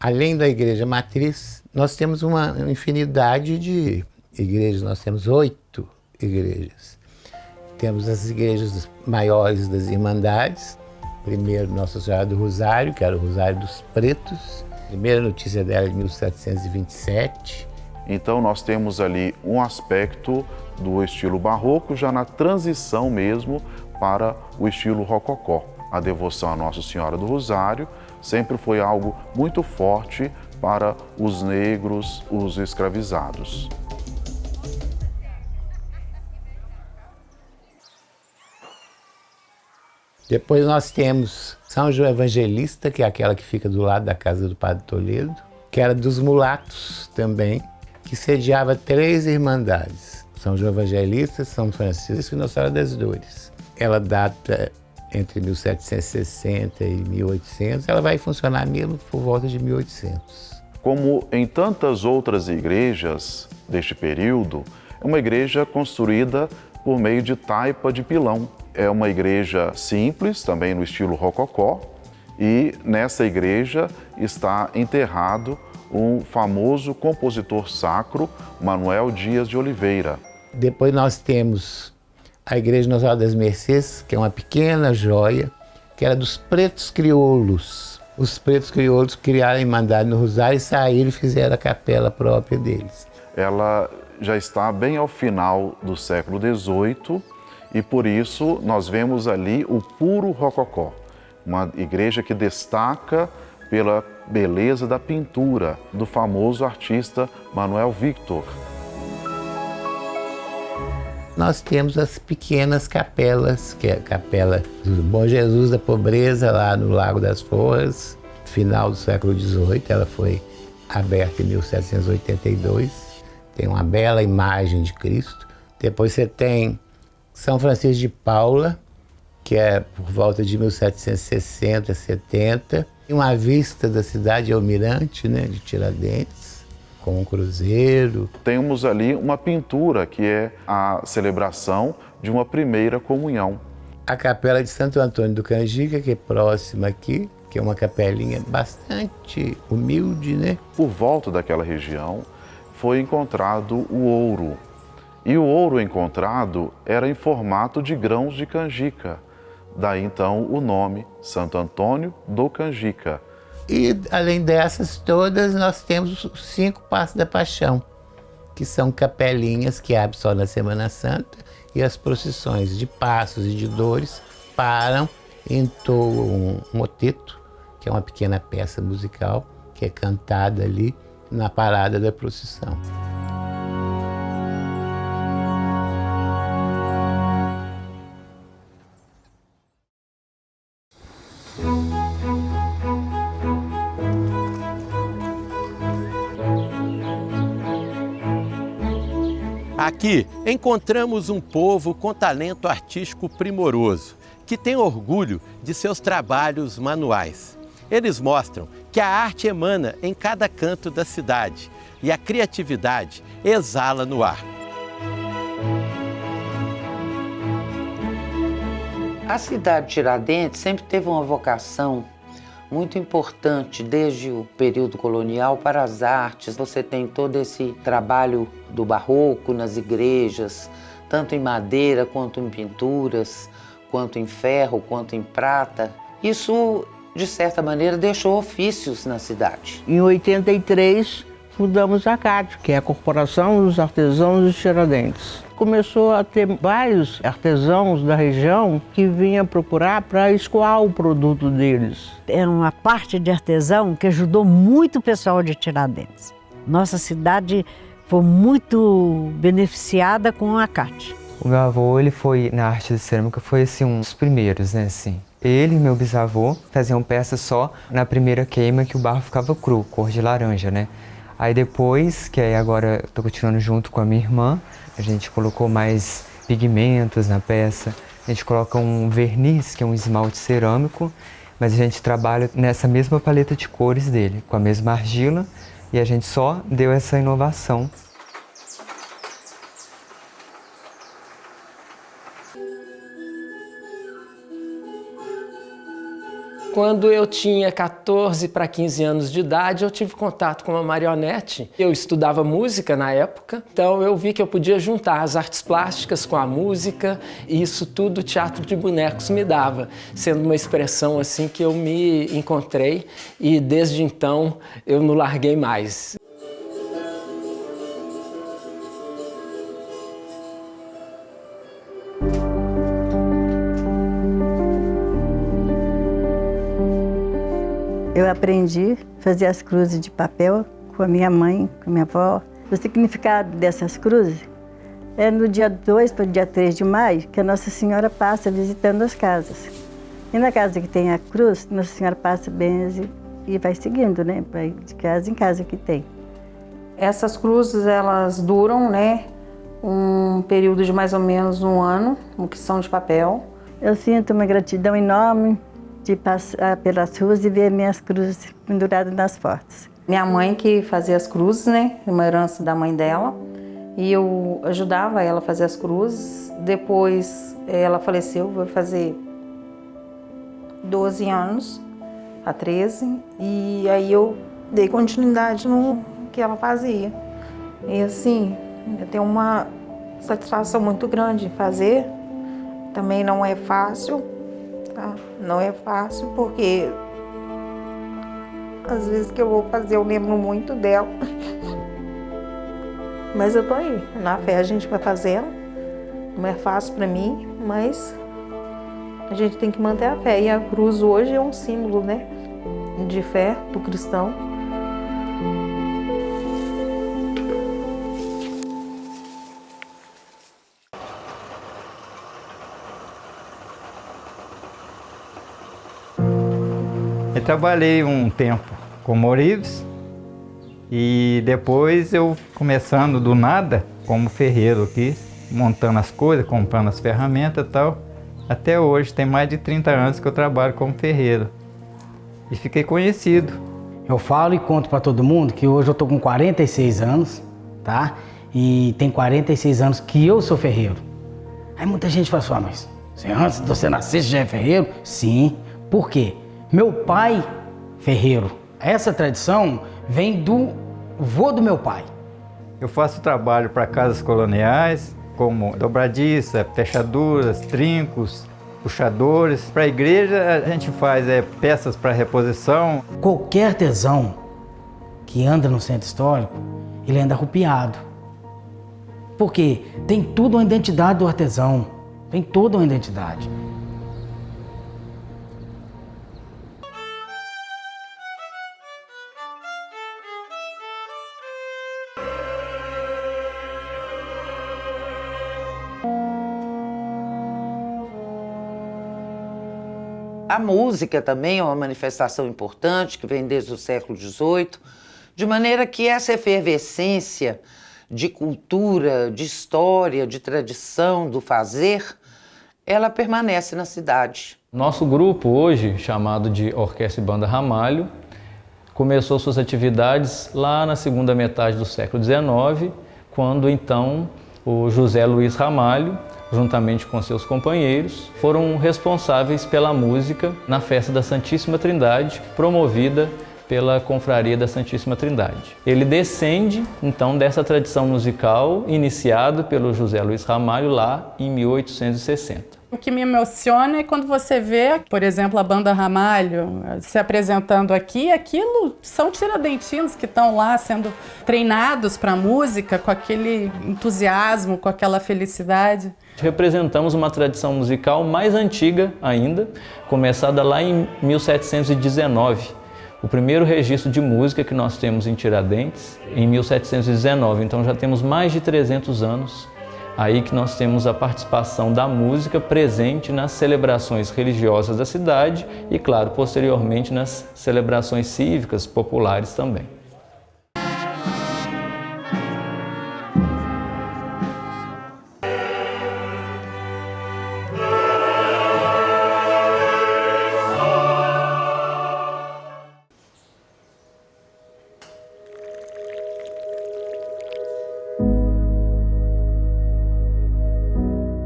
Além da igreja matriz, nós temos uma infinidade de igrejas. Nós temos 8 igrejas. Temos as igrejas maiores das Irmandades. Primeiro, Nossa Senhora do Rosário, que era o Rosário dos Pretos. Primeira notícia dela é de 1727. Então nós temos ali um aspecto do estilo barroco, já na transição mesmo para o estilo rococó. A devoção à Nossa Senhora do Rosário sempre foi algo muito forte para os negros, os escravizados. Depois nós temos São João Evangelista, que é aquela que fica do lado da casa do Padre Toledo, que era dos mulatos também, que sediava 3 irmandades, São João Evangelista, São Francisco e Nossa Senhora das Dores. Ela data entre 1760 e 1800, ela vai funcionar mesmo por volta de 1800. Como em tantas outras igrejas deste período, é uma igreja construída por meio de taipa de pilão. É uma igreja simples, também no estilo rococó, e nessa igreja está enterrado um famoso compositor sacro, Manuel Dias de Oliveira. Depois nós temos a Igreja Nossa Senhora das Mercês, que é uma pequena joia, que era dos pretos crioulos. Os pretos crioulos criaram a Irmandade no Rosário e saíram e fizeram a capela própria deles. Ela já está bem ao final do século XVIII E por isso nós vemos ali o puro rococó, uma igreja que destaca pela beleza da pintura do famoso artista Manuel Victor. Nós temos as pequenas capelas, que é a capela do Bom Jesus da Pobreza, lá no Lago das Forras, final do século XVIII, ela foi aberta em 1782, tem uma bela imagem de Cristo. Depois você tem São Francisco de Paula, que é por volta de 1760, 70, e uma vista da cidade almirante, né, de Tiradentes, com um cruzeiro. Temos ali uma pintura que é a celebração de uma primeira comunhão. A capela de Santo Antônio do Canjica, que é próxima aqui, que é uma capelinha bastante humilde, né? Por volta daquela região foi encontrado o ouro. E o ouro encontrado era em formato de grãos de canjica. Daí então o nome Santo Antônio do Canjica. E além dessas todas, nós temos os 5 Passos da Paixão, que são capelinhas que abrem só na Semana Santa, e as procissões de passos e de dores param, entoam um moteto, que é uma pequena peça musical que é cantada ali na parada da procissão. Aqui encontramos um povo com talento artístico primoroso, que tem orgulho de seus trabalhos manuais. Eles mostram que a arte emana em cada canto da cidade e a criatividade exala no ar. A cidade de Tiradentes sempre teve uma vocação muito importante desde o período colonial para as artes. Você tem todo esse trabalho do barroco nas igrejas, tanto em madeira quanto em pinturas, quanto em ferro, quanto em prata. Isso, de certa maneira, deixou ofícios na cidade. Em 83, fundamos a CAT, que é a Corporação dos Artesãos de Tiradentes. Começou a ter vários artesãos da região que vinham procurar para escoar o produto deles. Era uma parte de artesão que ajudou muito o pessoal de Tiradentes. Nossa cidade foi muito beneficiada com a CAT. O meu avô, ele foi na arte de cerâmica, foi assim um dos primeiros, né, assim. Ele e meu bisavô faziam peças só na primeira queima que o barro ficava cru, cor de laranja, né. Aí depois, que aí agora eu tô continuando junto com a minha irmã, a gente colocou mais pigmentos na peça, a gente coloca um verniz, que é um esmalte cerâmico, mas a gente trabalha nessa mesma paleta de cores dele, com a mesma argila, e a gente só deu essa inovação. Quando eu tinha 14 para 15 anos de idade, eu tive contato com uma marionete. Eu estudava música na época, então eu vi que eu podia juntar as artes plásticas com a música, e isso tudo o teatro de bonecos me dava, sendo uma expressão assim que eu me encontrei, e desde então eu não larguei mais. Eu aprendi a fazer as cruzes de papel com a minha mãe, com a minha avó. O significado dessas cruzes é no dia 2 para o dia 3 de maio que a Nossa Senhora passa visitando as casas. E na casa que tem a cruz, Nossa Senhora passa, benze e vai seguindo, né? Vai de casa em casa que tem. Essas cruzes, elas duram, né, um período de mais ou menos um ano, que são de papel. Eu sinto uma gratidão enorme de passar pelas ruas e ver minhas cruzes penduradas nas portas. Minha mãe que fazia as cruzes, né? Uma herança da mãe dela. E eu ajudava ela a fazer as cruzes. Depois ela faleceu, vai fazer 12 anos, a 13. E aí eu dei continuidade no que ela fazia. E assim, eu tenho uma satisfação muito grande em fazer. Também não é fácil. Tá? Não é fácil porque às vezes que eu vou fazer eu lembro muito dela. Mas eu tô aí, na fé a gente vai fazendo. Não é fácil para mim, mas a gente tem que manter a fé. E a cruz hoje é um símbolo, né, de fé do cristão. Eu trabalhei um tempo como ourives e depois eu começando do nada como ferreiro aqui, montando as coisas, comprando as ferramentas e tal. Até hoje, tem mais de 30 anos que eu trabalho como ferreiro e fiquei conhecido. Eu falo e conto para todo mundo que hoje eu tô com 46 anos, tá? E tem 46 anos que eu sou ferreiro. Aí muita gente fala assim, mas antes de você nascer, você já é ferreiro? Sim. Por quê? Meu pai, ferreiro. Essa tradição vem do vô do meu pai. Eu faço trabalho para casas coloniais, como dobradiça, fechaduras, trincos, puxadores. Para a igreja, a gente faz peças para reposição. Qualquer artesão que anda no centro histórico, ele anda arrupiado. Porque tem tudo a identidade do artesão. Tem toda uma identidade. A música também é uma manifestação importante que vem desde o século XVIII, de maneira que essa efervescência de cultura, de história, de tradição, do fazer, ela permanece na cidade. Nosso grupo hoje, chamado de Orquestra e Banda Ramalho, começou suas atividades lá na segunda metade do século XIX, quando então o José Luiz Ramalho, juntamente com seus companheiros, foram responsáveis pela música na Festa da Santíssima Trindade, promovida pela Confraria da Santíssima Trindade. Ele descende, então, dessa tradição musical iniciada pelo José Luiz Ramalho lá em 1860. O que me emociona é quando você vê, por exemplo, a Banda Ramalho se apresentando aqui, aquilo são tiradentinos que estão lá sendo treinados para a música com aquele entusiasmo, com aquela felicidade. Representamos uma tradição musical mais antiga ainda, começada lá em 1719. O primeiro registro de música que nós temos em Tiradentes, em 1719, então já temos mais de 300 anos aí que nós temos a participação da música presente nas celebrações religiosas da cidade e, claro, posteriormente nas celebrações cívicas populares também.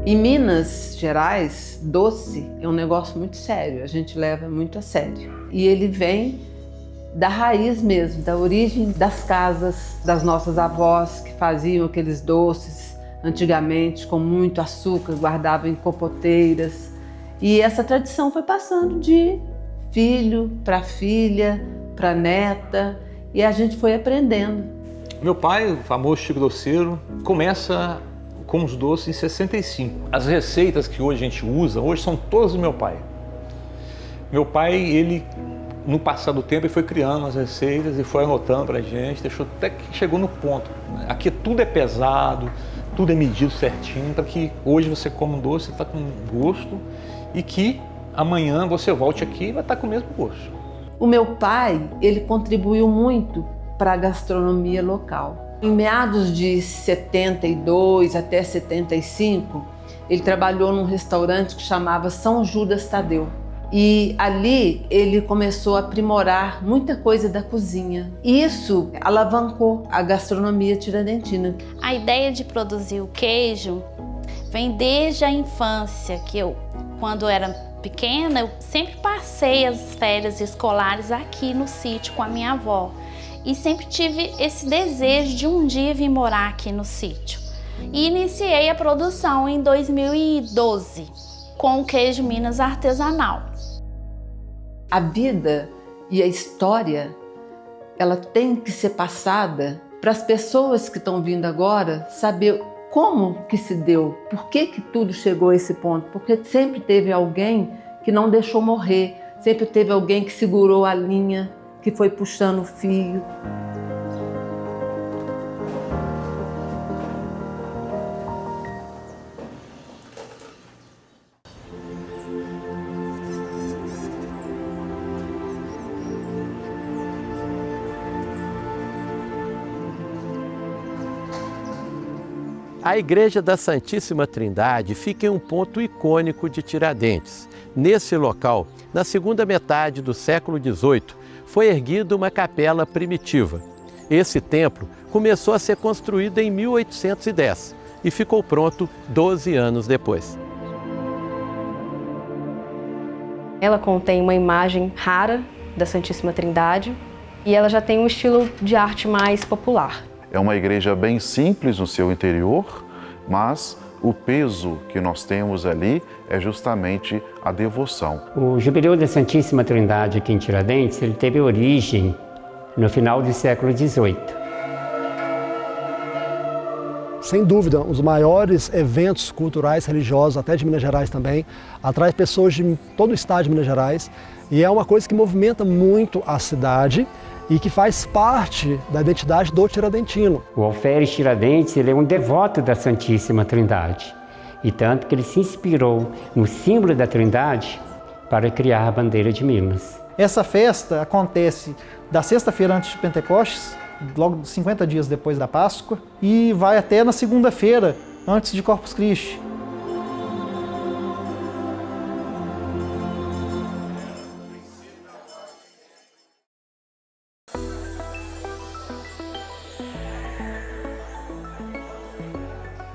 Em Minas Gerais, doce é um negócio muito sério, a gente leva muito a sério. E ele vem da raiz mesmo, da origem das casas das nossas avós que faziam aqueles doces antigamente com muito açúcar, guardavam em compoteiras. E essa tradição foi passando de filho para filha, para neta, e a gente foi aprendendo. Meu pai, o famoso Chico Doceiro, começa com os doces em 65. As receitas que hoje a gente usa, hoje são todas do meu pai. Meu pai, ele, no passar do tempo, ele foi criando as receitas e foi anotando pra gente, deixou até que chegou no ponto. Aqui tudo é pesado, tudo é medido certinho, para que hoje você come um doce, está com gosto, e que amanhã você volte aqui e vai estar com o mesmo gosto. O meu pai, ele contribuiu muito para a gastronomia local. Em meados de 72 até 75, ele trabalhou num restaurante que chamava São Judas Tadeu. E ali ele começou a aprimorar muita coisa da cozinha. E isso alavancou a gastronomia tiradentina. A ideia de produzir o queijo vem desde a infância, que eu, quando era pequena, eu sempre passei as férias escolares aqui no sítio com a minha avó. E sempre tive esse desejo de um dia vir morar aqui no sítio. E iniciei a produção em 2012, com o queijo Minas artesanal. A vida e a história, ela tem que ser passada para as pessoas que estão vindo agora saber como que se deu? Por que tudo chegou a esse ponto? Porque sempre teve alguém que não deixou morrer, sempre teve alguém que segurou a linha, que foi puxando o fio. A Igreja da Santíssima Trindade fica em um ponto icônico de Tiradentes. Nesse local, na segunda metade do século XVIII, foi erguida uma capela primitiva. Esse templo começou a ser construído em 1810 e ficou pronto 12 anos depois. Ela contém uma imagem rara da Santíssima Trindade e ela já tem um estilo de arte mais popular. É uma igreja bem simples no seu interior, mas o peso que nós temos ali é justamente a devoção. O Jubileu da Santíssima Trindade aqui em Tiradentes, ele teve origem no final do século XVIII. Sem dúvida, os maiores eventos culturais, religiosos, até de Minas Gerais também, atrai pessoas de todo o estado de Minas Gerais e é uma coisa que movimenta muito a cidade e que faz parte da identidade do tiradentino. O alferes Tiradentes, ele é um devoto da Santíssima Trindade, e tanto que ele se inspirou no símbolo da Trindade para criar a bandeira de Minas. Essa festa acontece da sexta-feira antes de Pentecostes, logo 50 dias depois da Páscoa, e vai até na segunda-feira antes de Corpus Christi.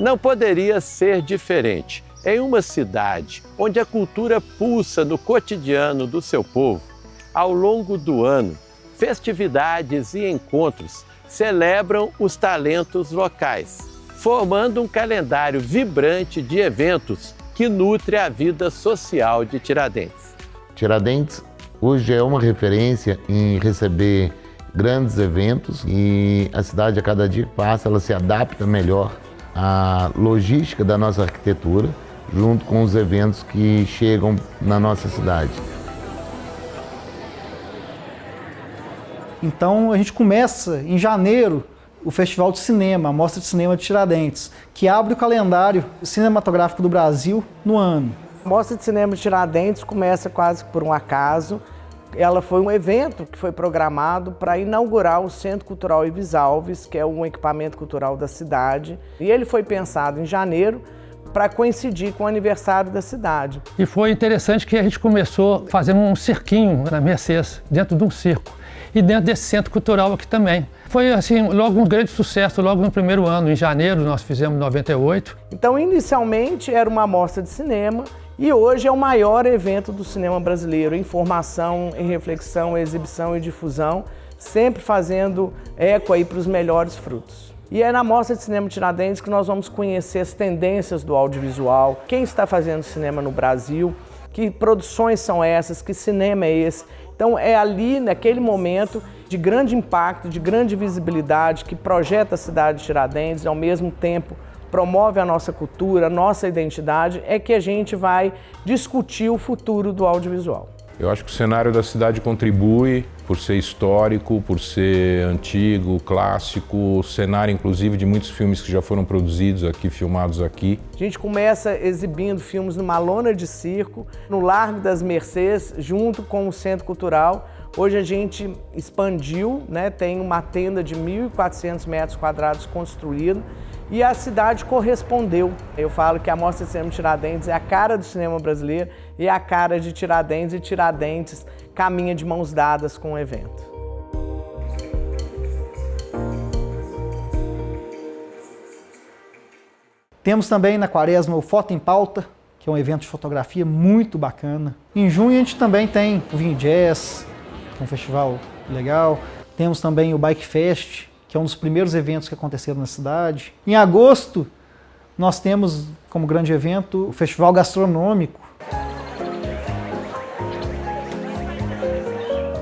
Não poderia ser diferente. Em uma cidade onde a cultura pulsa no cotidiano do seu povo, ao longo do ano, festividades e encontros celebram os talentos locais, formando um calendário vibrante de eventos que nutre a vida social de Tiradentes. Tiradentes hoje é uma referência em receber grandes eventos e a cidade, a cada dia que passa, ela se adapta melhor à logística da nossa arquitetura, junto com os eventos que chegam na nossa cidade. Então a gente começa em janeiro o Festival de Cinema, a Mostra de Cinema de Tiradentes, que abre o calendário cinematográfico do Brasil no ano. A Mostra de Cinema de Tiradentes começa quase por um acaso. Ela foi um evento que foi programado para inaugurar o Centro Cultural Ives Alves, que é um equipamento cultural da cidade. E ele foi pensado em janeiro para coincidir com o aniversário da cidade. E foi interessante que a gente começou fazendo um cirquinho na Mercês, dentro de um circo. E dentro desse centro cultural aqui também. Foi assim, logo um grande sucesso, logo no primeiro ano, em janeiro, nós fizemos em 98. Então, inicialmente era uma mostra de cinema e hoje é o maior evento do cinema brasileiro, em formação, em reflexão, exibição e difusão, sempre fazendo eco aí para os melhores frutos. E é na Mostra de Cinema Tiradentes que nós vamos conhecer as tendências do audiovisual, quem está fazendo cinema no Brasil, que produções são essas, que cinema é esse. Então é ali, naquele momento de grande impacto, de grande visibilidade, que projeta a cidade de Tiradentes e ao mesmo tempo promove a nossa cultura, a nossa identidade, é que a gente vai discutir o futuro do audiovisual. Eu acho que o cenário da cidade contribui por ser histórico, por ser antigo, clássico, cenário inclusive de muitos filmes que já foram produzidos aqui, filmados aqui. A gente começa exibindo filmes numa lona de circo, no Largo das Mercês, junto com o Centro Cultural. Hoje a gente expandiu, né? Tem uma tenda de 1.400 metros quadrados construída e a cidade correspondeu. Eu falo que a Mostra de Cinema de Tiradentes é a cara do cinema brasileiro e a cara de Tiradentes, e Tiradentes caminha de mãos dadas com o evento. Temos também na Quaresma o Foto em Pauta, que é um evento de fotografia muito bacana. Em junho a gente também tem o Vinho Jazz, que é um festival legal. Temos também o Bike Fest, que é um dos primeiros eventos que aconteceram na cidade. Em agosto, nós temos como grande evento o Festival Gastronômico.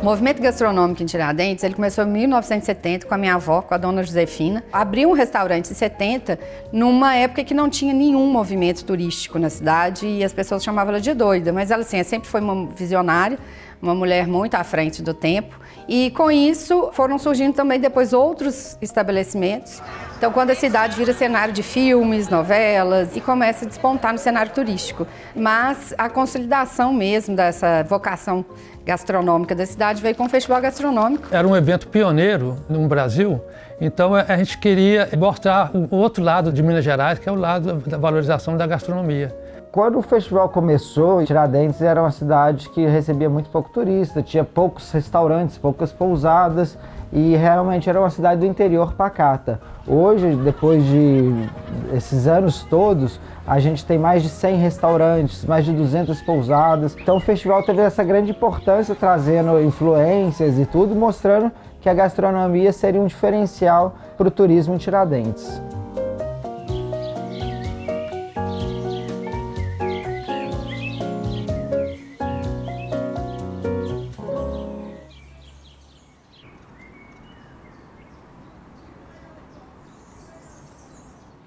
O movimento gastronômico em Tiradentes, ele começou em 1970 com a minha avó, com a dona Josefina. Abriu um restaurante em 70, numa época que não tinha nenhum movimento turístico na cidade e as pessoas chamavam ela de doida, mas ela assim, sempre foi uma visionária, uma mulher muito à frente do tempo. E com isso foram surgindo também depois outros estabelecimentos. Então quando a cidade vira cenário de filmes, novelas e começa a despontar no cenário turístico. Mas a consolidação mesmo dessa vocação gastronômica da cidade veio com o Festival Gastronômico. Era um evento pioneiro no Brasil, então a gente queria mostrar o outro lado de Minas Gerais, que é o lado da valorização da gastronomia. Quando o festival começou, Tiradentes era uma cidade que recebia muito pouco turista, tinha poucos restaurantes, poucas pousadas e realmente era uma cidade do interior pacata. Hoje, depois de esses anos todos, a gente tem mais de 100 restaurantes, mais de 200 pousadas. Então o festival teve essa grande importância, trazendo influências e tudo, mostrando que a gastronomia seria um diferencial para o turismo em Tiradentes.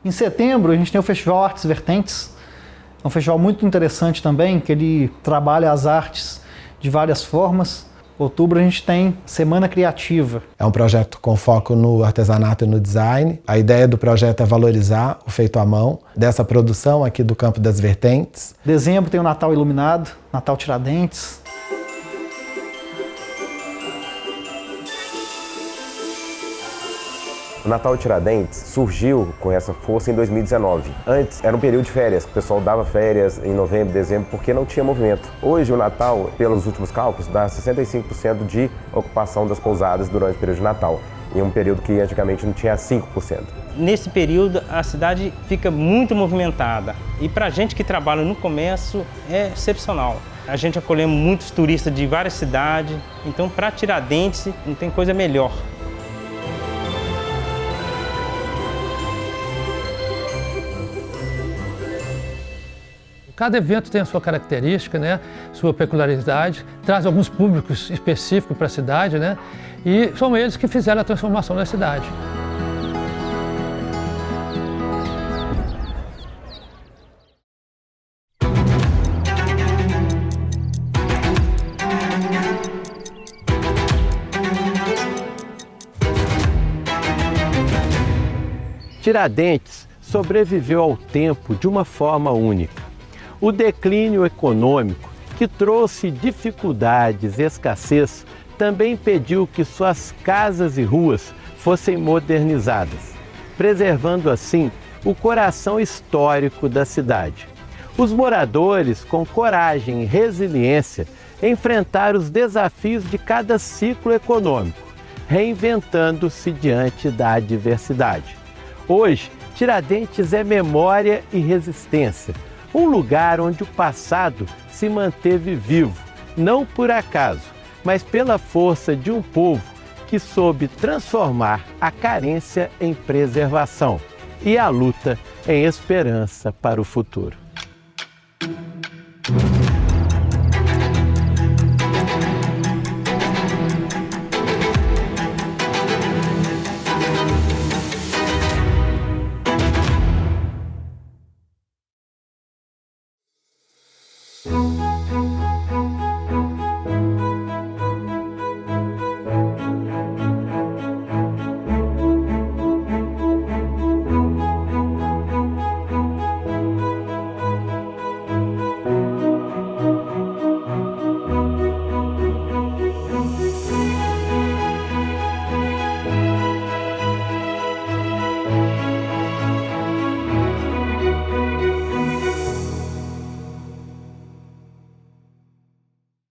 Em setembro, a gente tem o Festival Artes Vertentes. É um festival muito interessante também, que ele trabalha as artes de várias formas. Em outubro, a gente tem Semana Criativa. É um projeto com foco no artesanato e no design. A ideia do projeto é valorizar o feito à mão dessa produção aqui do Campo das Vertentes. Em dezembro tem o Natal Iluminado, Natal Tiradentes. O Natal Tiradentes surgiu com essa força em 2019. Antes era um período de férias, o pessoal dava férias em novembro, dezembro, porque não tinha movimento. Hoje o Natal, pelos últimos cálculos, dá 65% de ocupação das pousadas durante o período de Natal, em um período que antigamente não tinha 5%. Nesse período a cidade fica muito movimentada e para a gente que trabalha no comércio é excepcional. A gente acolhemos muitos turistas de várias cidades, então para Tiradentes não tem coisa melhor. Cada evento tem a sua característica, né? Sua peculiaridade, traz alguns públicos específicos para a cidade, né? E são eles que fizeram a transformação da cidade. Tiradentes sobreviveu ao tempo de uma forma única. O declínio econômico, que trouxe dificuldades e escassez, também impediu que suas casas e ruas fossem modernizadas, preservando assim o coração histórico da cidade. Os moradores, com coragem e resiliência, enfrentaram os desafios de cada ciclo econômico, reinventando-se diante da adversidade. Hoje, Tiradentes é memória e resistência, um lugar onde o passado se manteve vivo, não por acaso, mas pela força de um povo que soube transformar a carência em preservação e a luta em esperança para o futuro.